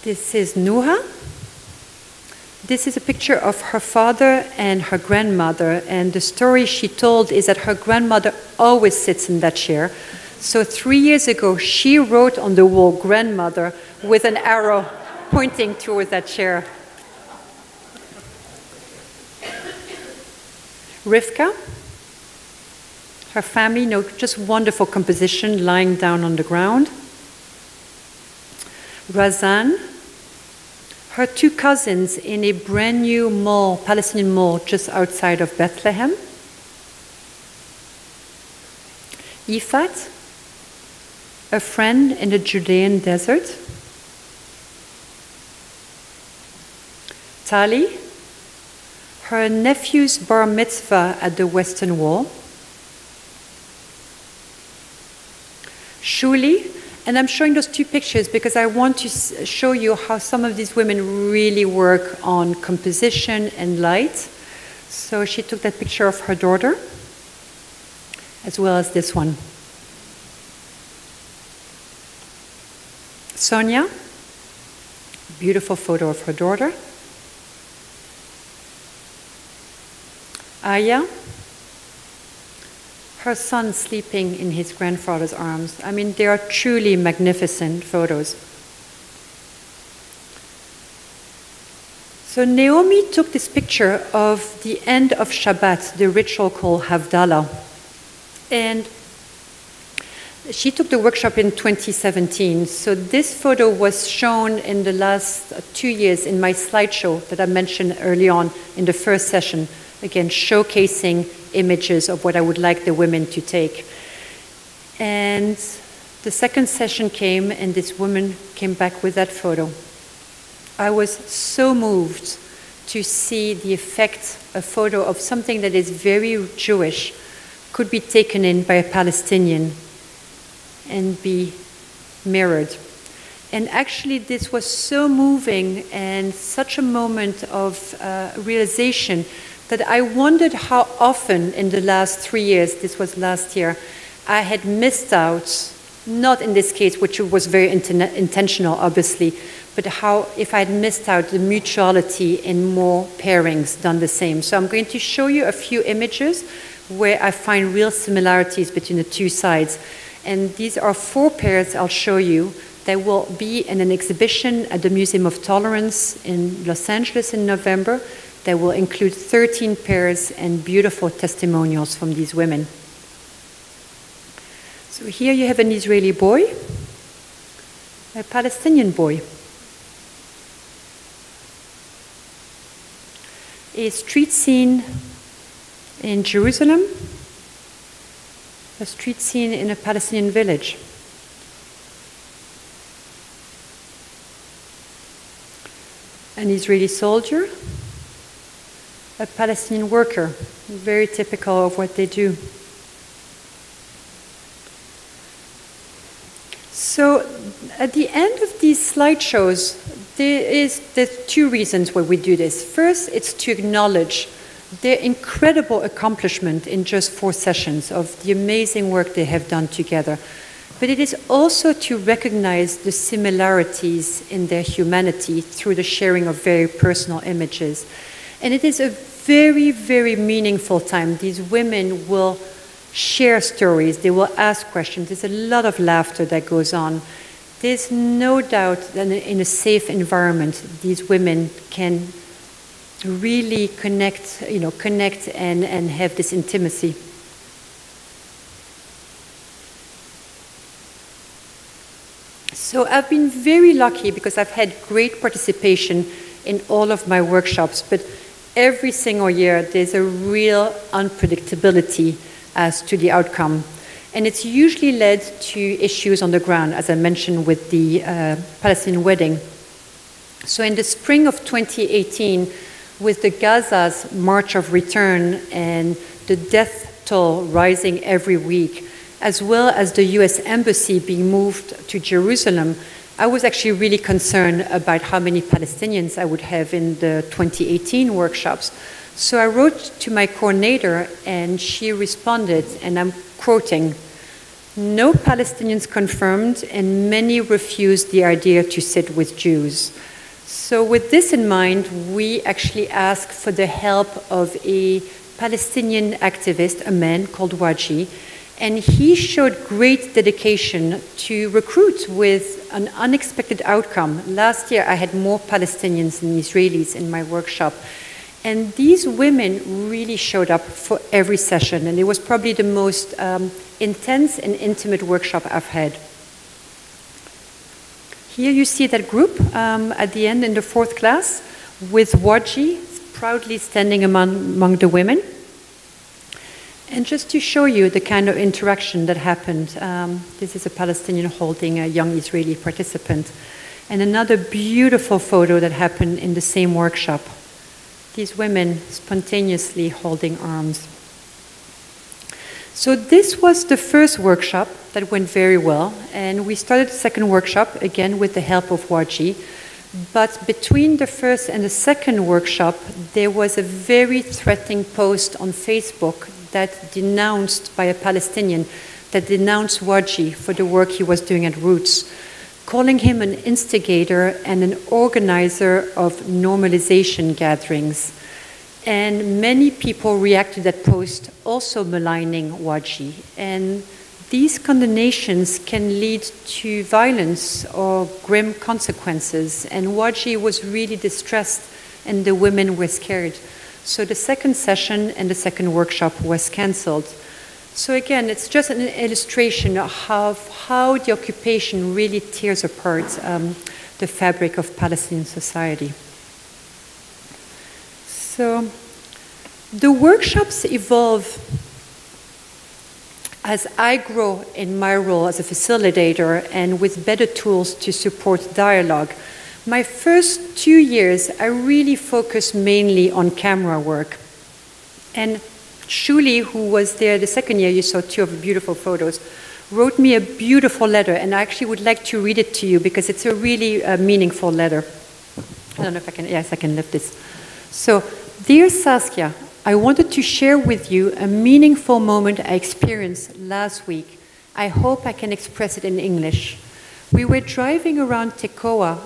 [SPEAKER 2] This is Nuha. this is a picture of her father and her grandmother, and the story she told is that her grandmother always sits in that chair. So 3 years ago, she wrote on the wall, grandmother, with an arrow pointing towards that chair. Rivka, her family, just wonderful composition, lying down on the ground. Razan, her two cousins in a brand new mall, Palestinian mall, just outside of Bethlehem. Ifat, a friend in the Judean desert. Tali, her nephew's bar mitzvah at the Western Wall. Shuli, and I'm showing those two pictures because I want to show you how some of these women really work on composition and light. So she took that picture of her daughter, as well as this one. Sonia, beautiful photo of her daughter. Aya, her son sleeping in his grandfather's arms. I mean, they are truly magnificent photos. So Naomi took this picture of the end of Shabbat, the ritual called Havdalah. And she took the workshop in 2017. So this photo was shown in the last 2 years in my slideshow that I mentioned early on in the first session. Again, showcasing images of what I would like the women to take. And the second session came, and this woman came back with that photo. I was so moved to see the effect a photo of something that is very Jewish could be taken in by a Palestinian and be mirrored. And actually this was so moving and such a moment of realization that I wondered how often in the last 3 years, this was last year, I had missed out, not in this case, which was very intentional, obviously, but how if I had missed out the mutuality in more pairings done the same. So I'm going to show you a few images where I find real similarities between the two sides. And these are 4 pairs I'll show you. They will be in an exhibition at the Museum of Tolerance in Los Angeles in November. They will include 13 pairs and beautiful testimonials from these women. So here you have an Israeli boy, a Palestinian boy, a street scene in Jerusalem, a street scene in a Palestinian village. An Israeli soldier, a Palestinian worker, very typical of what they do. So at the end of these slideshows, there's 2 reasons why we do this. First, it's to acknowledge their incredible accomplishment in just 4 sessions of the amazing work they have done together. But it is also to recognize the similarities in their humanity through the sharing of very personal images. And it is a very, very meaningful time. These women will share stories, they will ask questions. There's a lot of laughter that goes on. There's no doubt that in a safe environment, these women can really connect and have this intimacy. So I've been very lucky because I've had great participation in all of my workshops, but every single year there's a real unpredictability as to the outcome. And it's usually led to issues on the ground, as I mentioned with the Palestinian wedding. So in the spring of 2018, with the Gaza's March of Return and the death toll rising every week, as well as the US Embassy being moved to Jerusalem, I was actually really concerned about how many Palestinians I would have in the 2018 workshops. So I wrote to my coordinator and she responded, and I'm quoting, "No Palestinians confirmed and many refused the idea to sit with Jews." So with this in mind, we actually asked for the help of a Palestinian activist, a man called Waji, and he showed great dedication to recruit with an unexpected outcome. Last year, I had more Palestinians than Israelis in my workshop. And these women really showed up for every session. And it was probably the most intense and intimate workshop I've had. Here you see that group at the end in the 4th class with Waji proudly standing among the women. And just to show you the kind of interaction that happened, this is a Palestinian holding a young Israeli participant. And another beautiful photo that happened in the same workshop. These women spontaneously holding arms. So this was the first workshop that went very well. And we started the second workshop, again with the help of Waji. But between the first and the second workshop, there was a very threatening post on Facebook that denounced by a Palestinian, that denounced Waji for the work he was doing at Roots, calling him an instigator and an organizer of normalization gatherings. And many people reacted to that post, also maligning Waji. And these condemnations can lead to violence or grim consequences. And Waji was really distressed, and the women were scared. So the second session and the second workshop was cancelled. So again, it's just an illustration of how the occupation really tears apart the fabric of Palestinian society. So the workshops evolve as I grow in my role as a facilitator and with better tools to support dialogue. My first 2 years, I really focused mainly on camera work. And Shuli, who was there the second year, you saw 2 of the beautiful photos, wrote me a beautiful letter, and I actually would like to read it to you because it's a really meaningful letter. I don't know if I can, yes, I can lift this. So, dear Saskia, I wanted to share with you a meaningful moment I experienced last week. I hope I can express it in English. We were driving around Tekoa,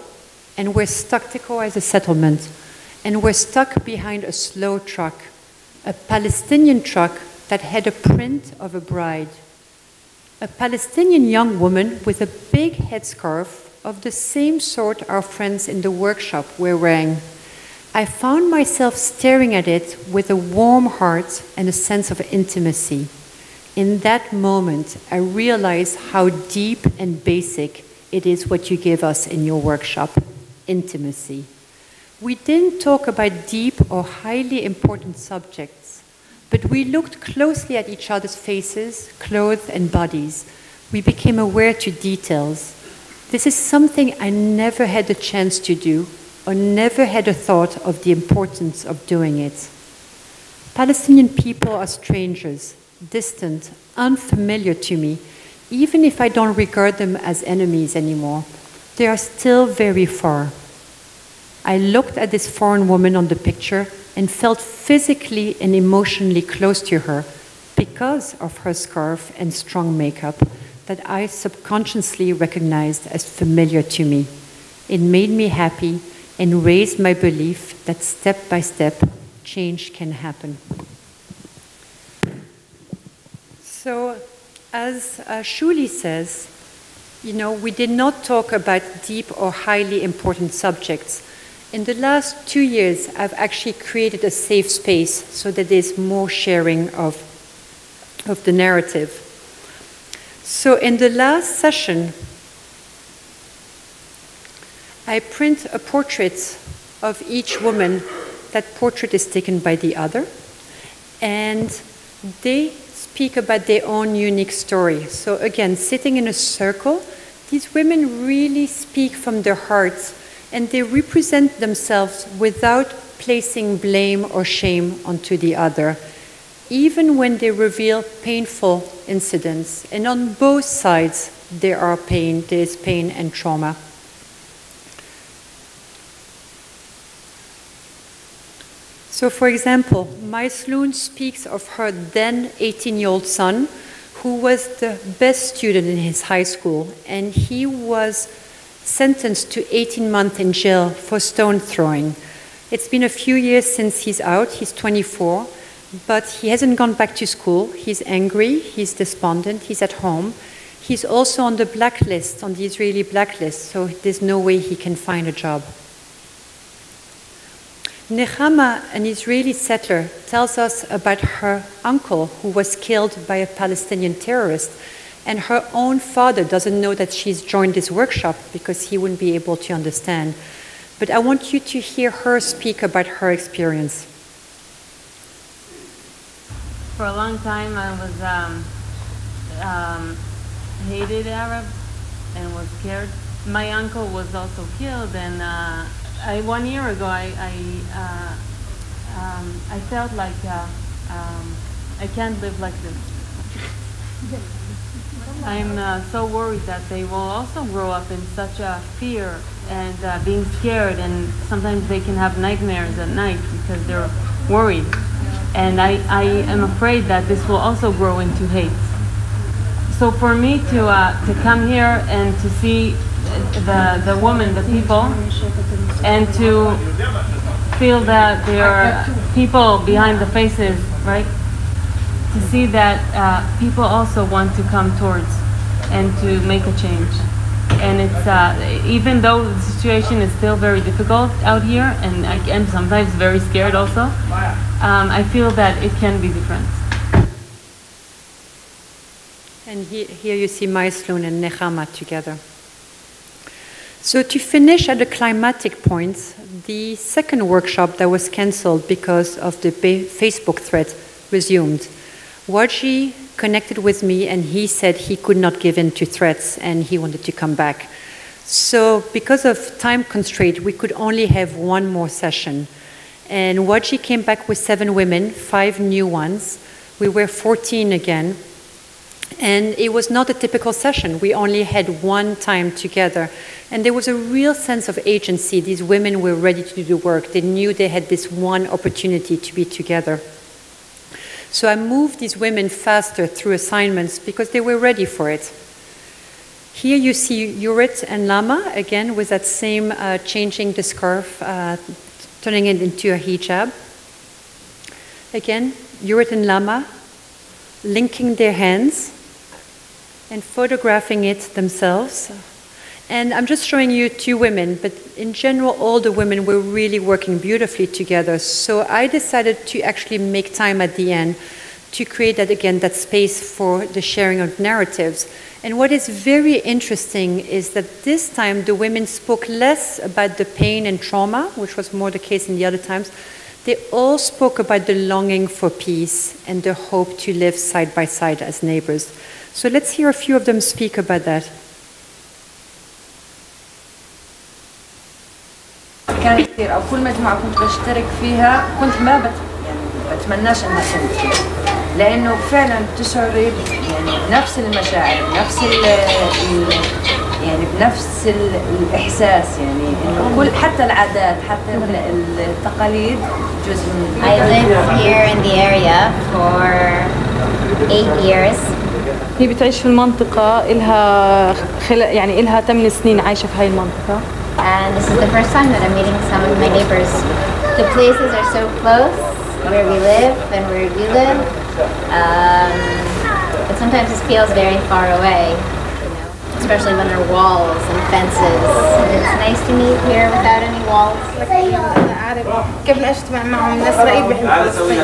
[SPEAKER 2] and we're stuck. Tekoa is a settlement, and we're stuck behind a slow truck, a Palestinian truck that had a print of a bride. A Palestinian young woman with a big headscarf of the same sort our friends in the workshop were wearing. I found myself staring at it with a warm heart and a sense of intimacy. In that moment, I realized how deep and basic it is what you give us in your workshop, intimacy. We didn't talk about deep or highly important subjects, but we looked closely at each other's faces, clothes, and bodies. We became aware to details. This is something I never had the chance to do, or never had a thought of the importance of doing it. Palestinian people are strangers, distant, unfamiliar to me, even if I don't regard them as enemies anymore. They are still very far. I looked at this foreign woman on the picture and felt physically and emotionally close to her because of her scarf and strong makeup that I subconsciously recognized as familiar to me. It made me happy and raised my belief that step by step, change can happen. So, as Shuli says, you know, we did not talk about deep or highly important subjects. In the last 2 years, I've actually created a safe space so that there's more sharing of the narrative. So in the last session, I print a portrait of each woman. That portrait is taken by the other, and they speak about their own unique story. So again, sitting in a circle, these women really speak from their hearts, and they represent themselves without placing blame or shame onto the other, even when they reveal painful incidents. And on both sides, there is pain and trauma. So for example, Mai Sloan speaks of her then 18-year-old son, who was the best student in his high school, and he was sentenced to 18 months in jail for stone throwing. It's been a few years since he's out. He's 24, but he hasn't gone back to school. He's angry, he's despondent, he's at home. He's also on the blacklist, on the Israeli blacklist, so there's no way he can find a job. Nechama, an Israeli settler, tells us about her uncle who was killed by a Palestinian terrorist, and her own father doesn't know that she's joined this workshop because he wouldn't be able to understand. But I want you to hear her speak about her experience.
[SPEAKER 11] For a long time I was hated Arab and was scared. My uncle was also killed, and 1 year ago I felt like I can't live like this. I'm so worried that they will also grow up in such a fear and being scared, and sometimes they can have nightmares at night because they're worried. And I am afraid that this will also grow into hate. So for me to come here and to see the women, the people, and to feel that there are people behind the faces, right? To see that people also want to come towards and to make a change. And it's even though the situation is still very difficult out here, and I am sometimes very scared also, I feel that it can be different.
[SPEAKER 2] And here you see Maisloon and Nechama together. So to finish at the climatic point, the second workshop that was cancelled because of the Facebook thread resumed. Waji connected with me and he said he could not give in to threats and he wanted to come back. So because of time constraint, we could only have one more session. And Waji came back with 7 women, 5 new ones. We were 14 again. And it was not a typical session. We only had one time together. And there was a real sense of agency. These women were ready to do the work. They knew they had this one opportunity to be together. So I moved these women faster through assignments because they were ready for it. Here you see Yurit and Lama, again, with that same changing the scarf, turning it into a hijab. Again, Yurit and Lama linking their hands and photographing it themselves. And I'm just showing you 2 women, but in general, all the women were really working beautifully together. So I decided to actually make time at the end to create that, again, that space for the sharing of narratives. And what is very interesting is that this time the women spoke less about the pain and trauma, which was more the case in the other times. They all spoke about the longing for peace and the hope to live side by side as neighbors. So let's hear a few of them speak about that.
[SPEAKER 12] كان كثير، أو كل مجموعة كنت بشترك فيها كنت ما يعني بتمناش إنها تنتهي، لأنه فعلا بتشعري يعني بنفس المشاعر، بنفس يعني بنفس الإحساس، يعني إنه كل حتى العادات حتى التقاليد جزء من.
[SPEAKER 13] I lived here in the area for 8 years.
[SPEAKER 14] هي بتعيش في المنطقة إلها يعني إلها 8 سنين عايشة في هاي المنطقة.
[SPEAKER 13] And this is the first time that I'm meeting some of my neighbors. The places are so close, where we live and where you live. But sometimes it feels very far away, you know, especially when there are walls and fences. It's nice to meet here without any walls.
[SPEAKER 15] كيف اجتمع معهم ناس قريب بحب فلسطين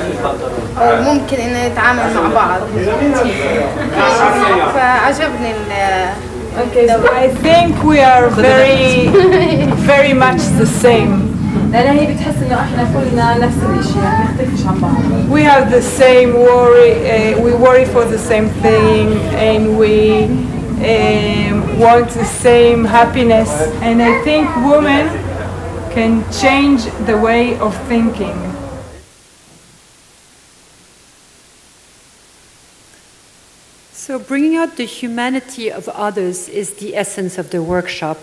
[SPEAKER 15] وممكن انه نتعامل مع بعض فعجبني
[SPEAKER 16] Okay, so I think we are very much the same.
[SPEAKER 14] لأن هي بتحس إنه إحنا كلنا نفس الشيء، ما نختلفش عن بعض.
[SPEAKER 16] We have the same worry. We worry for the same thing, and we want the same happiness. And I think women can change the way of thinking.
[SPEAKER 2] So bringing out the humanity of others is the essence of the workshop.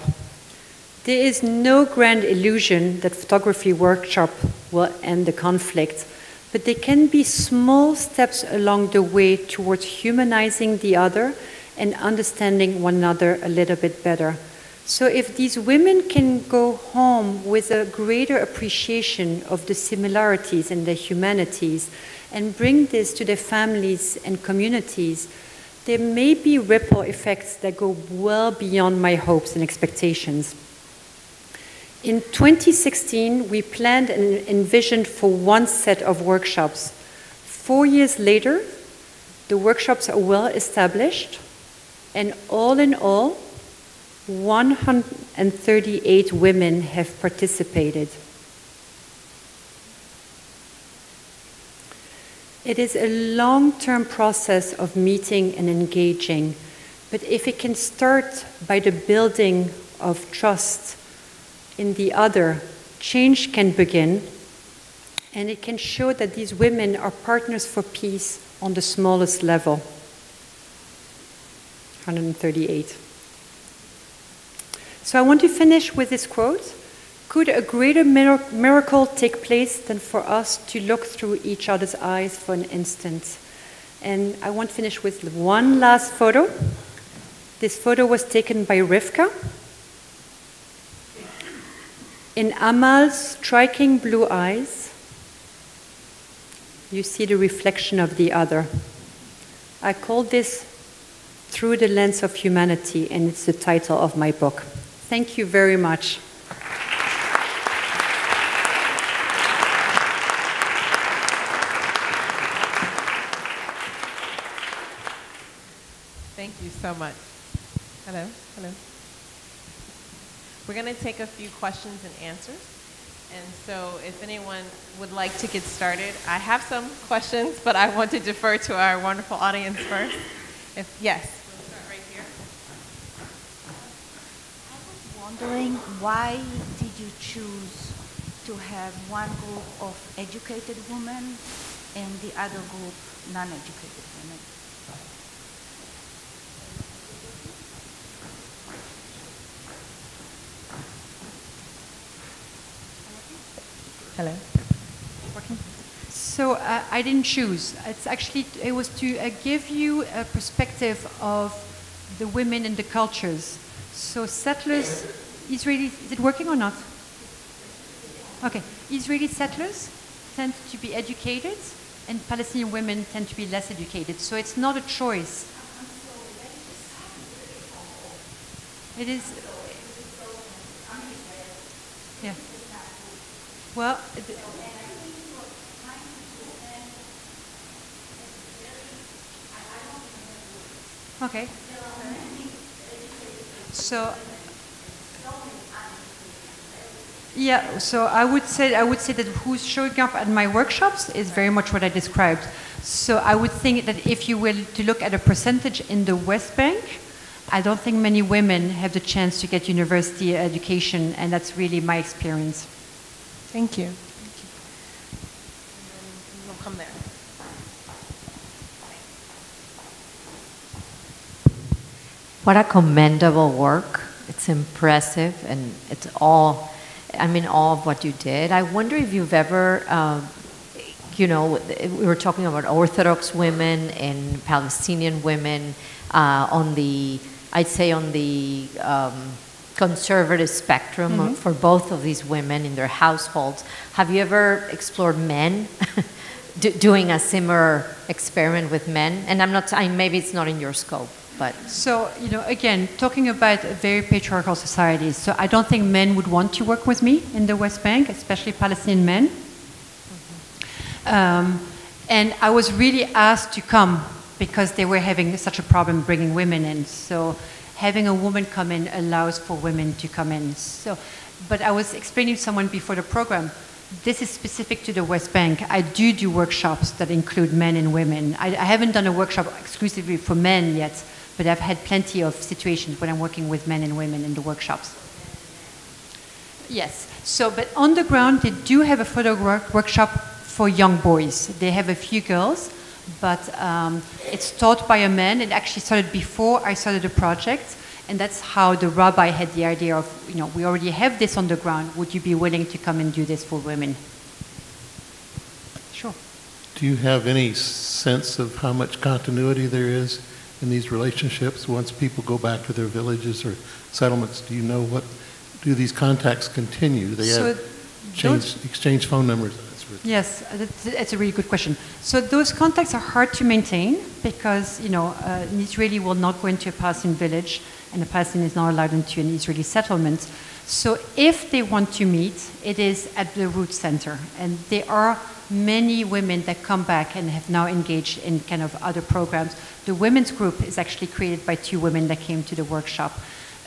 [SPEAKER 2] There is no grand illusion that photography workshop will end the conflict, but there can be small steps along the way towards humanizing the other and understanding one another a little bit better. So if these women can go home with a greater appreciation of the similarities and the humanities and bring this to their families and communities, there may be ripple effects that go well beyond my hopes and expectations. In 2016, we planned and envisioned for one set of workshops. 4 years later, the workshops are well established, and all in all, 138 women have participated. It is a long-term process of meeting and engaging, but if it can start by the building of trust in the other, change can begin, and it can show that these women are partners for peace on the smallest level. 138. So I want to finish with this quote. Could a greater miracle take place than for us to look through each other's eyes for an instant? And I want to finish with one last photo. This photo was taken by Rivka. In Amal's striking blue eyes, you see the reflection of the other. I call this Through the Lens of Humanity, and it's the title of my book. Thank you very much.
[SPEAKER 17] Thank you so much. Hello, hello. We're going to take a few questions and answers. And so if anyone would like to get started, I have some questions, but I want to defer to our wonderful audience first. Yes, we'll start right here.
[SPEAKER 18] I was wondering, why did you choose to have one group of educated women and the other group non-educated women?
[SPEAKER 17] Hello.
[SPEAKER 2] Working? So I didn't choose. It was to give you a perspective of the women and the cultures. So settlers, Israeli, is it working or not? Okay. Israeli settlers tend to be educated, and Palestinian women tend to be less educated. So it's not a choice. It is. Yeah. Well, okay. So, yeah. So I would say that who's showing up at my workshops is very much what I described. So I would think that if you were to look at a percentage in the West Bank, I don't think many women have the chance to get university education, and that's really my experience.
[SPEAKER 17] Thank you. We'll come there.
[SPEAKER 19] What a commendable work. It's impressive, and it's all, all of what you did. I wonder if you've ever, we were talking about Orthodox women and Palestinian women on the conservative spectrum for both of these women in their households. Have you ever explored men doing a similar experiment with men? And maybe it's not in your scope, but.
[SPEAKER 2] So, again, talking about very patriarchal societies, so I don't think men would want to work with me in the West Bank, especially Palestinian men. And I was really asked to come because they were having such a problem bringing women in. So having a woman come in allows for women to come in. So, but I was explaining to someone before the program, this is specific to the West Bank. I do workshops that include men and women. I haven't done a workshop exclusively for men yet, but I've had plenty of situations when I'm working with men and women in the workshops. Yes, so, but on the ground, they do have a photo workshop for young boys. They have a few girls, but it's taught by a man. It actually started before I started the project, and that's how the rabbi had the idea of, we already have this on the ground. Would you be willing to come and do this for women? Sure.
[SPEAKER 20] Do you have any sense of how much continuity there is in these relationships once people go back to their villages or settlements? Do you know what, do these contacts continue? Do they exchange phone numbers?
[SPEAKER 2] Yes, it's a really good question. So those contacts are hard to maintain because, you know, an Israeli will not go into a Palestinian village and a Palestinian is not allowed into an Israeli settlement. So if they want to meet, it is at the Root Center. And there are many women that come back and have now engaged in kind of other programs. The women's group is actually created by 2 women that came to the workshop.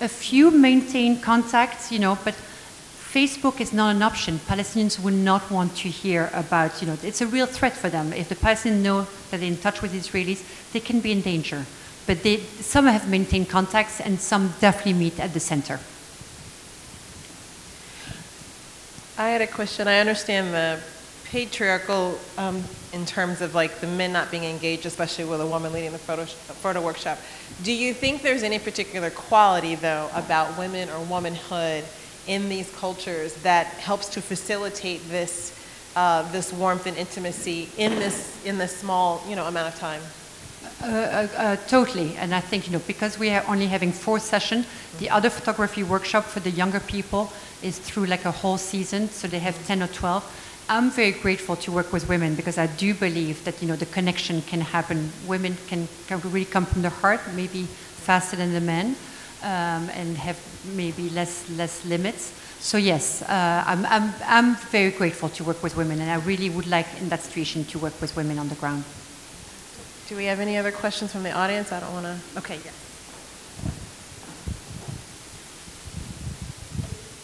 [SPEAKER 2] A few maintain contacts, you know, but Facebook is not an option. Palestinians would not want to hear about, you know, it's a real threat for them. If the Palestinians know that they're in touch with Israelis, they can be in danger. But some have maintained contacts and some definitely meet at the center.
[SPEAKER 17] I had a question. I understand the patriarchal in terms of like the men not being engaged, especially with a woman leading the photo workshop. Do you think there's any particular quality, though, about women or womanhood in these cultures that helps to facilitate this this warmth and intimacy in this small, you know, amount of time?
[SPEAKER 2] Totally, and I think, you know, because we are only having 4 sessions, the other photography workshop for the younger people is through like a whole season, so they have 10 or 12. I'm very grateful to work with women because I do believe that, you know, the connection can happen. Women can really come from the heart, maybe faster than the men, and have maybe less limits. So yes, I'm very grateful to work with women, and I really would like in that situation to work with women on the ground.
[SPEAKER 17] Do we have any other questions from the audience? I don't want to. Okay, yes.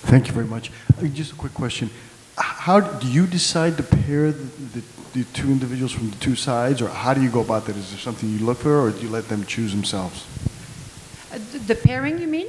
[SPEAKER 21] Thank you very much. Just a quick question. How do you decide to pair the 2 individuals from the 2 sides, or how do you go about that? Is there something you look for, or do you let them choose themselves?
[SPEAKER 2] The pairing, you mean?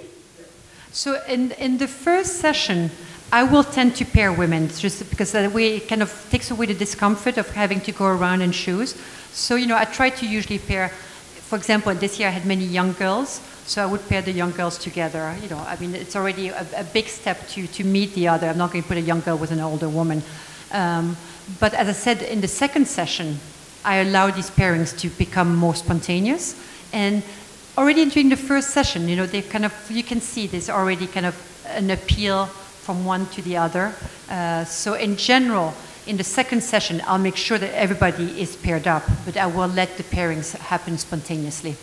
[SPEAKER 2] So in the first session, I will tend to pair women, just because that way it kind of takes away the discomfort of having to go around and choose. So, you know, I try to usually pair, for example, this year I had many young girls, so I would pair the young girls together. You know, I mean, it's already a big step to meet the other. I'm not going to put a young girl with an older woman. But as I said, in the second session, I allow these pairings to become more spontaneous. And already during the first session, you know, they kind of, you can see there's already kind of an appeal from one to the other. So in general, in the second session, I'll make sure that everybody is paired up, but I will let the pairings happen spontaneously.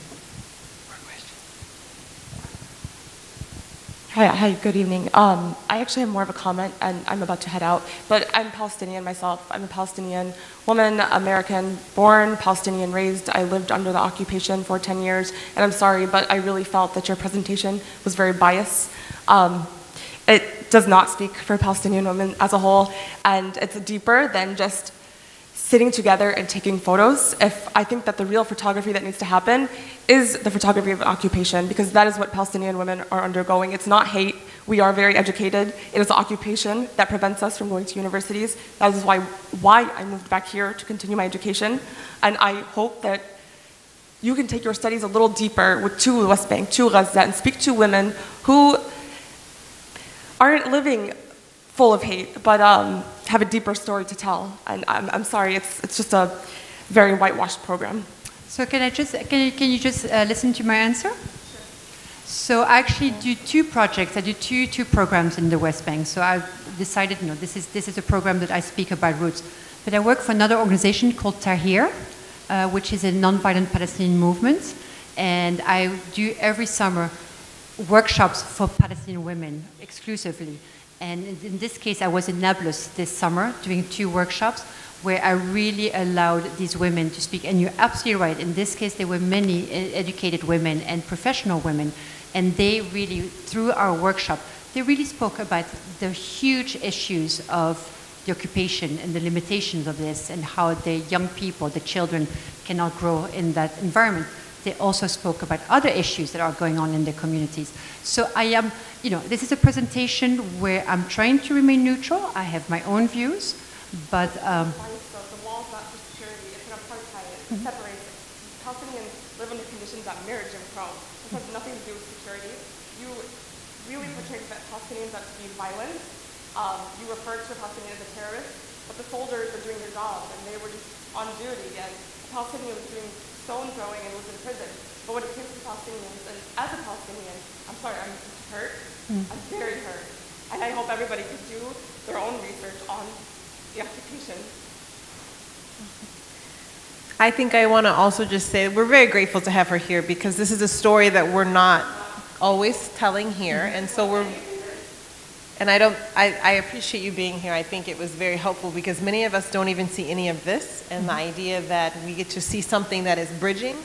[SPEAKER 22] Hi, good evening. I actually have more of a comment, and I'm about to head out, but I'm Palestinian myself. I'm a Palestinian woman, American, born, Palestinian raised. I lived under the occupation for 10 years, and I'm sorry, but I really felt that your presentation was very biased. It does not speak for Palestinian women as a whole, and it's deeper than just sitting together and taking photos. I think that the real photography that needs to happen is the photography of occupation, because that is what Palestinian women are undergoing. It's not hate. We are very educated. It is occupation that prevents us from going to universities. That is why I moved back here to continue my education, and I hope that you can take your studies a little deeper to the West Bank, to Gaza, and speak to women who aren't living full of hate, but have a deeper story to tell. And I'm sorry, it's just a very whitewashed program.
[SPEAKER 2] So can you just listen to my answer? Sure. So I actually do 2 projects. I do two programs in the West Bank. So I decided, you know, this is a program that I speak about roots. But I work for another organization called Tahrir, which is a nonviolent Palestinian movement, and I do every summer workshops for Palestinian women exclusively. And in this case, I was in Nablus this summer doing 2 workshops where I really allowed these women to speak. And you're absolutely right. In this case, there were many educated women and professional women. And they really, through our workshop, they really spoke about the huge issues of the occupation and the limitations of this and how the young people, the children, cannot grow in that environment. They also spoke about other issues that are going on in their communities. So I am, you know, this is a presentation where I'm trying to remain neutral. I have my own views, but...
[SPEAKER 22] The wall's not for security, it's an apartheid, it separates. Palestinians live under conditions that mirror Jim Crow. This has nothing to do with security. You really portrayed that Palestinians are to be violent. You referred to Palestinians as a terrorist, but the soldiers were doing their job and they were just on duty, and the Palestinian was doing stone throwing and was in prison. But when it comes to Palestinians, and as a Palestinian, I'm sorry, I'm hurt. I'm very hurt. And I hope everybody could do their own research on the occupation.
[SPEAKER 17] I think I want to also just say we're very grateful to have her here because this is a story that we're not always telling here, and so I appreciate you being here. I think it was very helpful because many of us don't even see any of this, and the idea that we get to see something that is bridging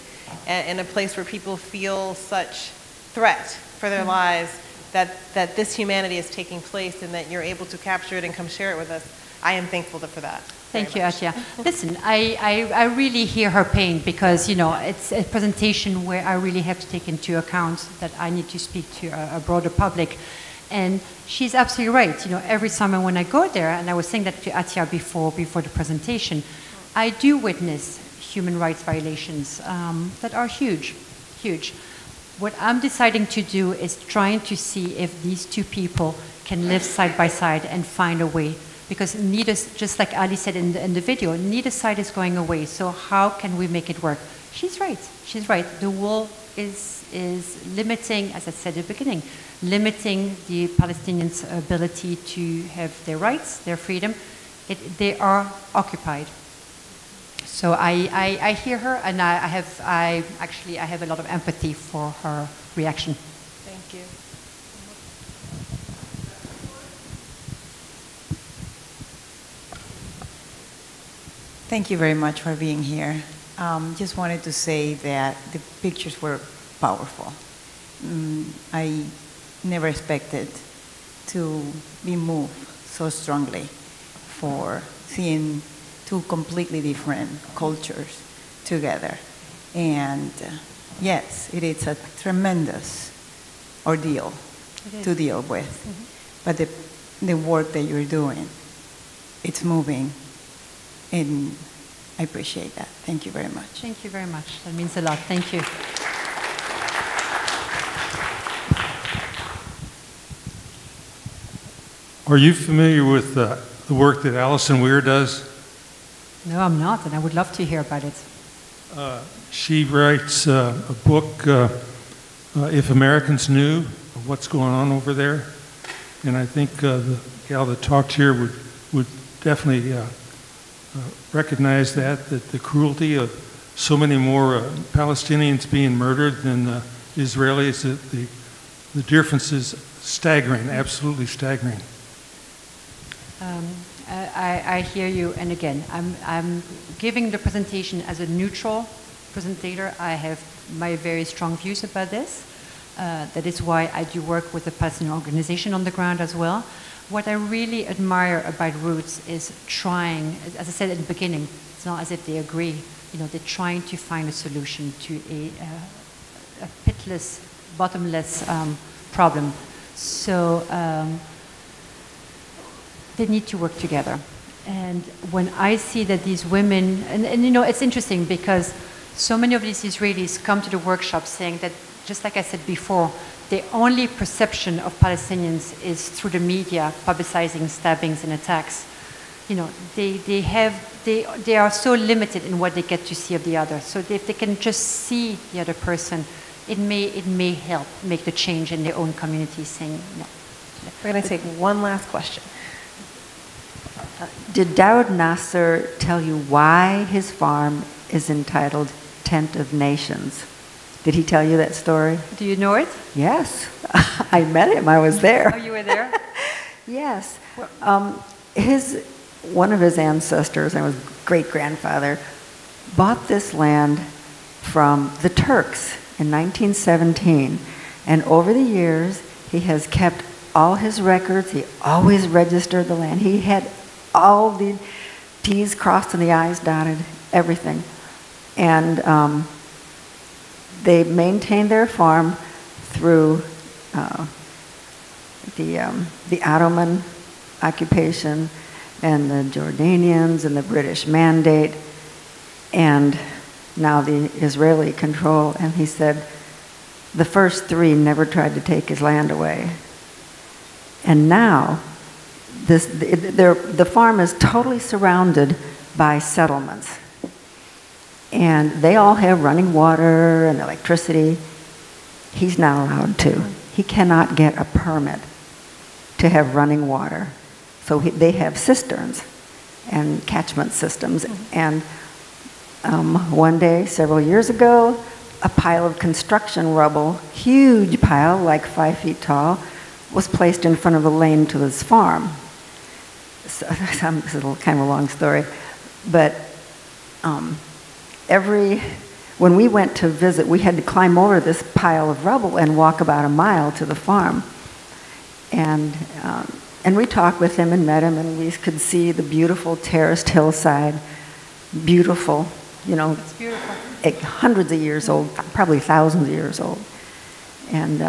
[SPEAKER 17] in a place where people feel such threat for their lives, that this humanity is taking place and that you're able to capture it and come share it with us. I am thankful for that.
[SPEAKER 2] Thank you, Atia. Listen, I really hear her pain because, you know, it's a presentation where I really have to take into account that I need to speak to a broader public. And she's absolutely right. You know, every summer when I go there, and I was saying that to Atia before the presentation, I do witness human rights violations that are huge, huge. What I'm deciding to do is trying to see if these two people can live side by side and find a way. Because neither, just like Ali said in the video, neither side is going away. So how can we make it work? She's right. She's right. The wall is limiting, as I said at the beginning, limiting the Palestinians' ability to have their rights, their freedom. They are occupied. So I hear her, and I have a lot of empathy for her reaction.
[SPEAKER 17] Thank you.
[SPEAKER 1] Thank you very much for being here. Just wanted to say that the pictures were powerful. I never expected to be moved so strongly for seeing two completely different cultures together. And yes, it is a tremendous ordeal to deal with. But the work that you're doing, it's moving. And I appreciate that. Thank you very much.
[SPEAKER 2] Thank you very much. That means a lot. Thank you.
[SPEAKER 4] Are you familiar with the work that Alison Weir does?
[SPEAKER 2] No, I'm not, and I would love to hear about it.
[SPEAKER 4] She writes a book, If Americans Knew, of what's going on over there. And I think the gal that talked here would definitely recognize that the cruelty of so many more Palestinians being murdered than Israelis, the difference is staggering, absolutely staggering.
[SPEAKER 2] I hear you, and again, I'm giving the presentation as a neutral presenter. I have my very strong views about this. That is why I do work with the Palestinian organization on the ground as well. What I really admire about Roots is trying, as I said at the beginning, it's not as if they agree, you know, they're trying to find a solution to a pitiless, bottomless problem. So they need to work together. And when I see that these women, and you know, it's interesting because so many of these Israelis come to the workshop saying that, just like I said before, the only perception of Palestinians is through the media publicizing stabbings and attacks. You know, they are so limited in what they get to see of the other. So if they can just see the other person, it may help make the change in their own community. Saying no.
[SPEAKER 17] We're going to take one last question.
[SPEAKER 23] Did Daoud Nasser tell you why his farm is entitled Tent of Nations? Did he tell you that story?
[SPEAKER 2] Do you know it?
[SPEAKER 23] Yes. I met him. I was there.
[SPEAKER 2] Oh, you were there?
[SPEAKER 23] Yes. One of his ancestors, and his great-grandfather, bought this land from the Turks in 1917. And over the years, he has kept all his records. He always registered the land. He had all the T's crossed and the I's dotted, everything. And they maintained their farm through the Ottoman occupation and the Jordanians and the British mandate and now the Israeli control. And he said the first three never tried to take his land away. And now the farm is totally surrounded by settlements. And they all have running water and electricity. He's not allowed to. He cannot get a permit to have running water. So they have cisterns and catchment systems. And one day, several years ago, a pile of construction rubble, huge pile, like 5 feet tall, was placed in front of the lane to his farm. So, this is kind of a long story, but when we went to visit, we had to climb over this pile of rubble and walk about a mile to the farm. And we talked with him and met him, and we could see the beautiful terraced hillside, beautiful, you know,
[SPEAKER 2] it's beautiful.
[SPEAKER 23] Hundreds of years old, probably thousands of years old. And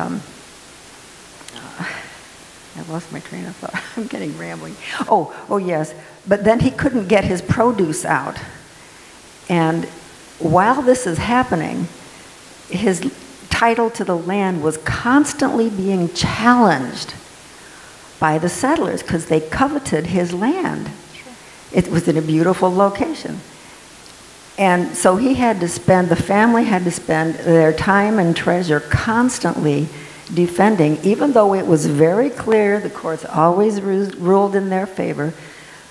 [SPEAKER 23] I lost my train of thought. I'm getting rambling. Oh yes, but then he couldn't get his produce out. And while this is happening, his title to the land was constantly being challenged by the settlers because they coveted his land. Sure. It was in a beautiful location. And so he had to spend, the family had to spend their time and treasure constantly defending, even though it was very clear, the courts always ruled in their favor,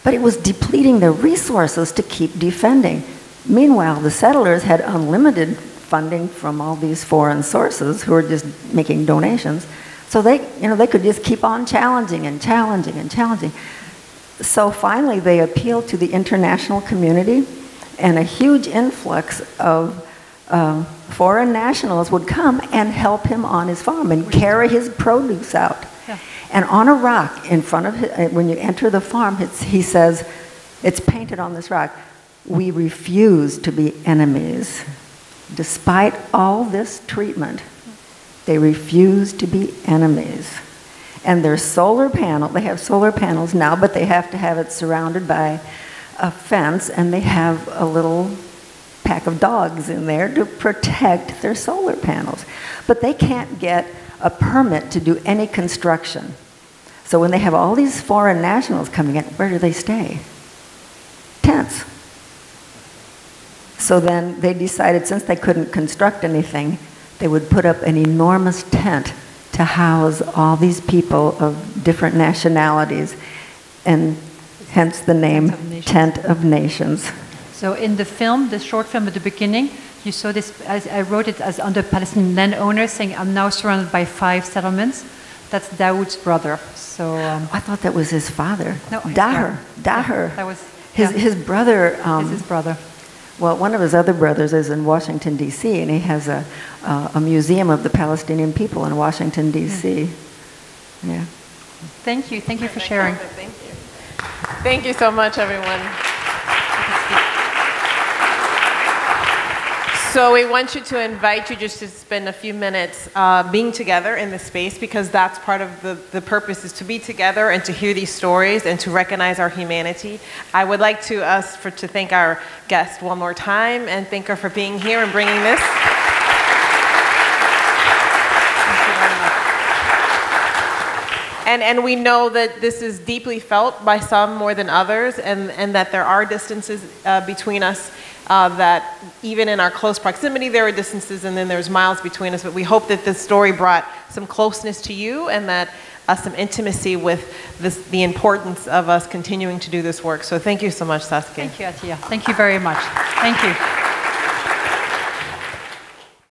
[SPEAKER 23] but it was depleting their resources to keep defending. Meanwhile, the settlers had unlimited funding from all these foreign sources who were just making donations. So they could just keep on challenging and challenging and challenging. So finally, they appealed to the international community, and a huge influx of foreign nationals would come and help him on his farm and carry his produce out. Yeah. And on a rock in front of his, when you enter the farm, he says, it's painted on this rock, "We refuse to be enemies." Despite all this treatment, they refuse to be enemies. And their solar panel, they have solar panels now, but they have to have it surrounded by a fence, and they have a little pack of dogs in there to protect their solar panels. But they can't get a permit to do any construction. So when they have all these foreign nationals coming in, where do they stay? Tents. So then they decided, since they couldn't construct anything, they would put up an enormous tent to house all these people of different nationalities, and hence the name Tent of Nations.
[SPEAKER 2] So in the film, the short film at the beginning, you saw this, as I wrote it as under Palestinian landowners, saying, "I'm now surrounded by 5 settlements." That's Dawood's brother. So
[SPEAKER 23] I thought that was his father.
[SPEAKER 2] No,
[SPEAKER 23] Daher.
[SPEAKER 2] Yeah, that was
[SPEAKER 23] his brother.
[SPEAKER 2] His brother.
[SPEAKER 23] Well, one of his other brothers is in Washington, D.C., and he has a museum of the Palestinian people in Washington, D.C. Yeah.
[SPEAKER 2] Thank you. Thank you for sharing.
[SPEAKER 17] Thank you. Thank you so much, everyone. So we want you to invite you just to spend a few minutes being together in this space, because that's part of the purpose, is to be together and to hear these stories and to recognize our humanity. I would like to thank our guest one more time and thank her for being here and bringing this. And we know that this is deeply felt by some more than others, and that there are distances between us, that even in our close proximity there are distances, and then there's miles between us. But we hope that this story brought some closeness to you, and that some intimacy with the importance of us continuing to do this work. So thank you so much, Saskia.
[SPEAKER 2] Thank you, Atiya. Thank you very much. Thank you.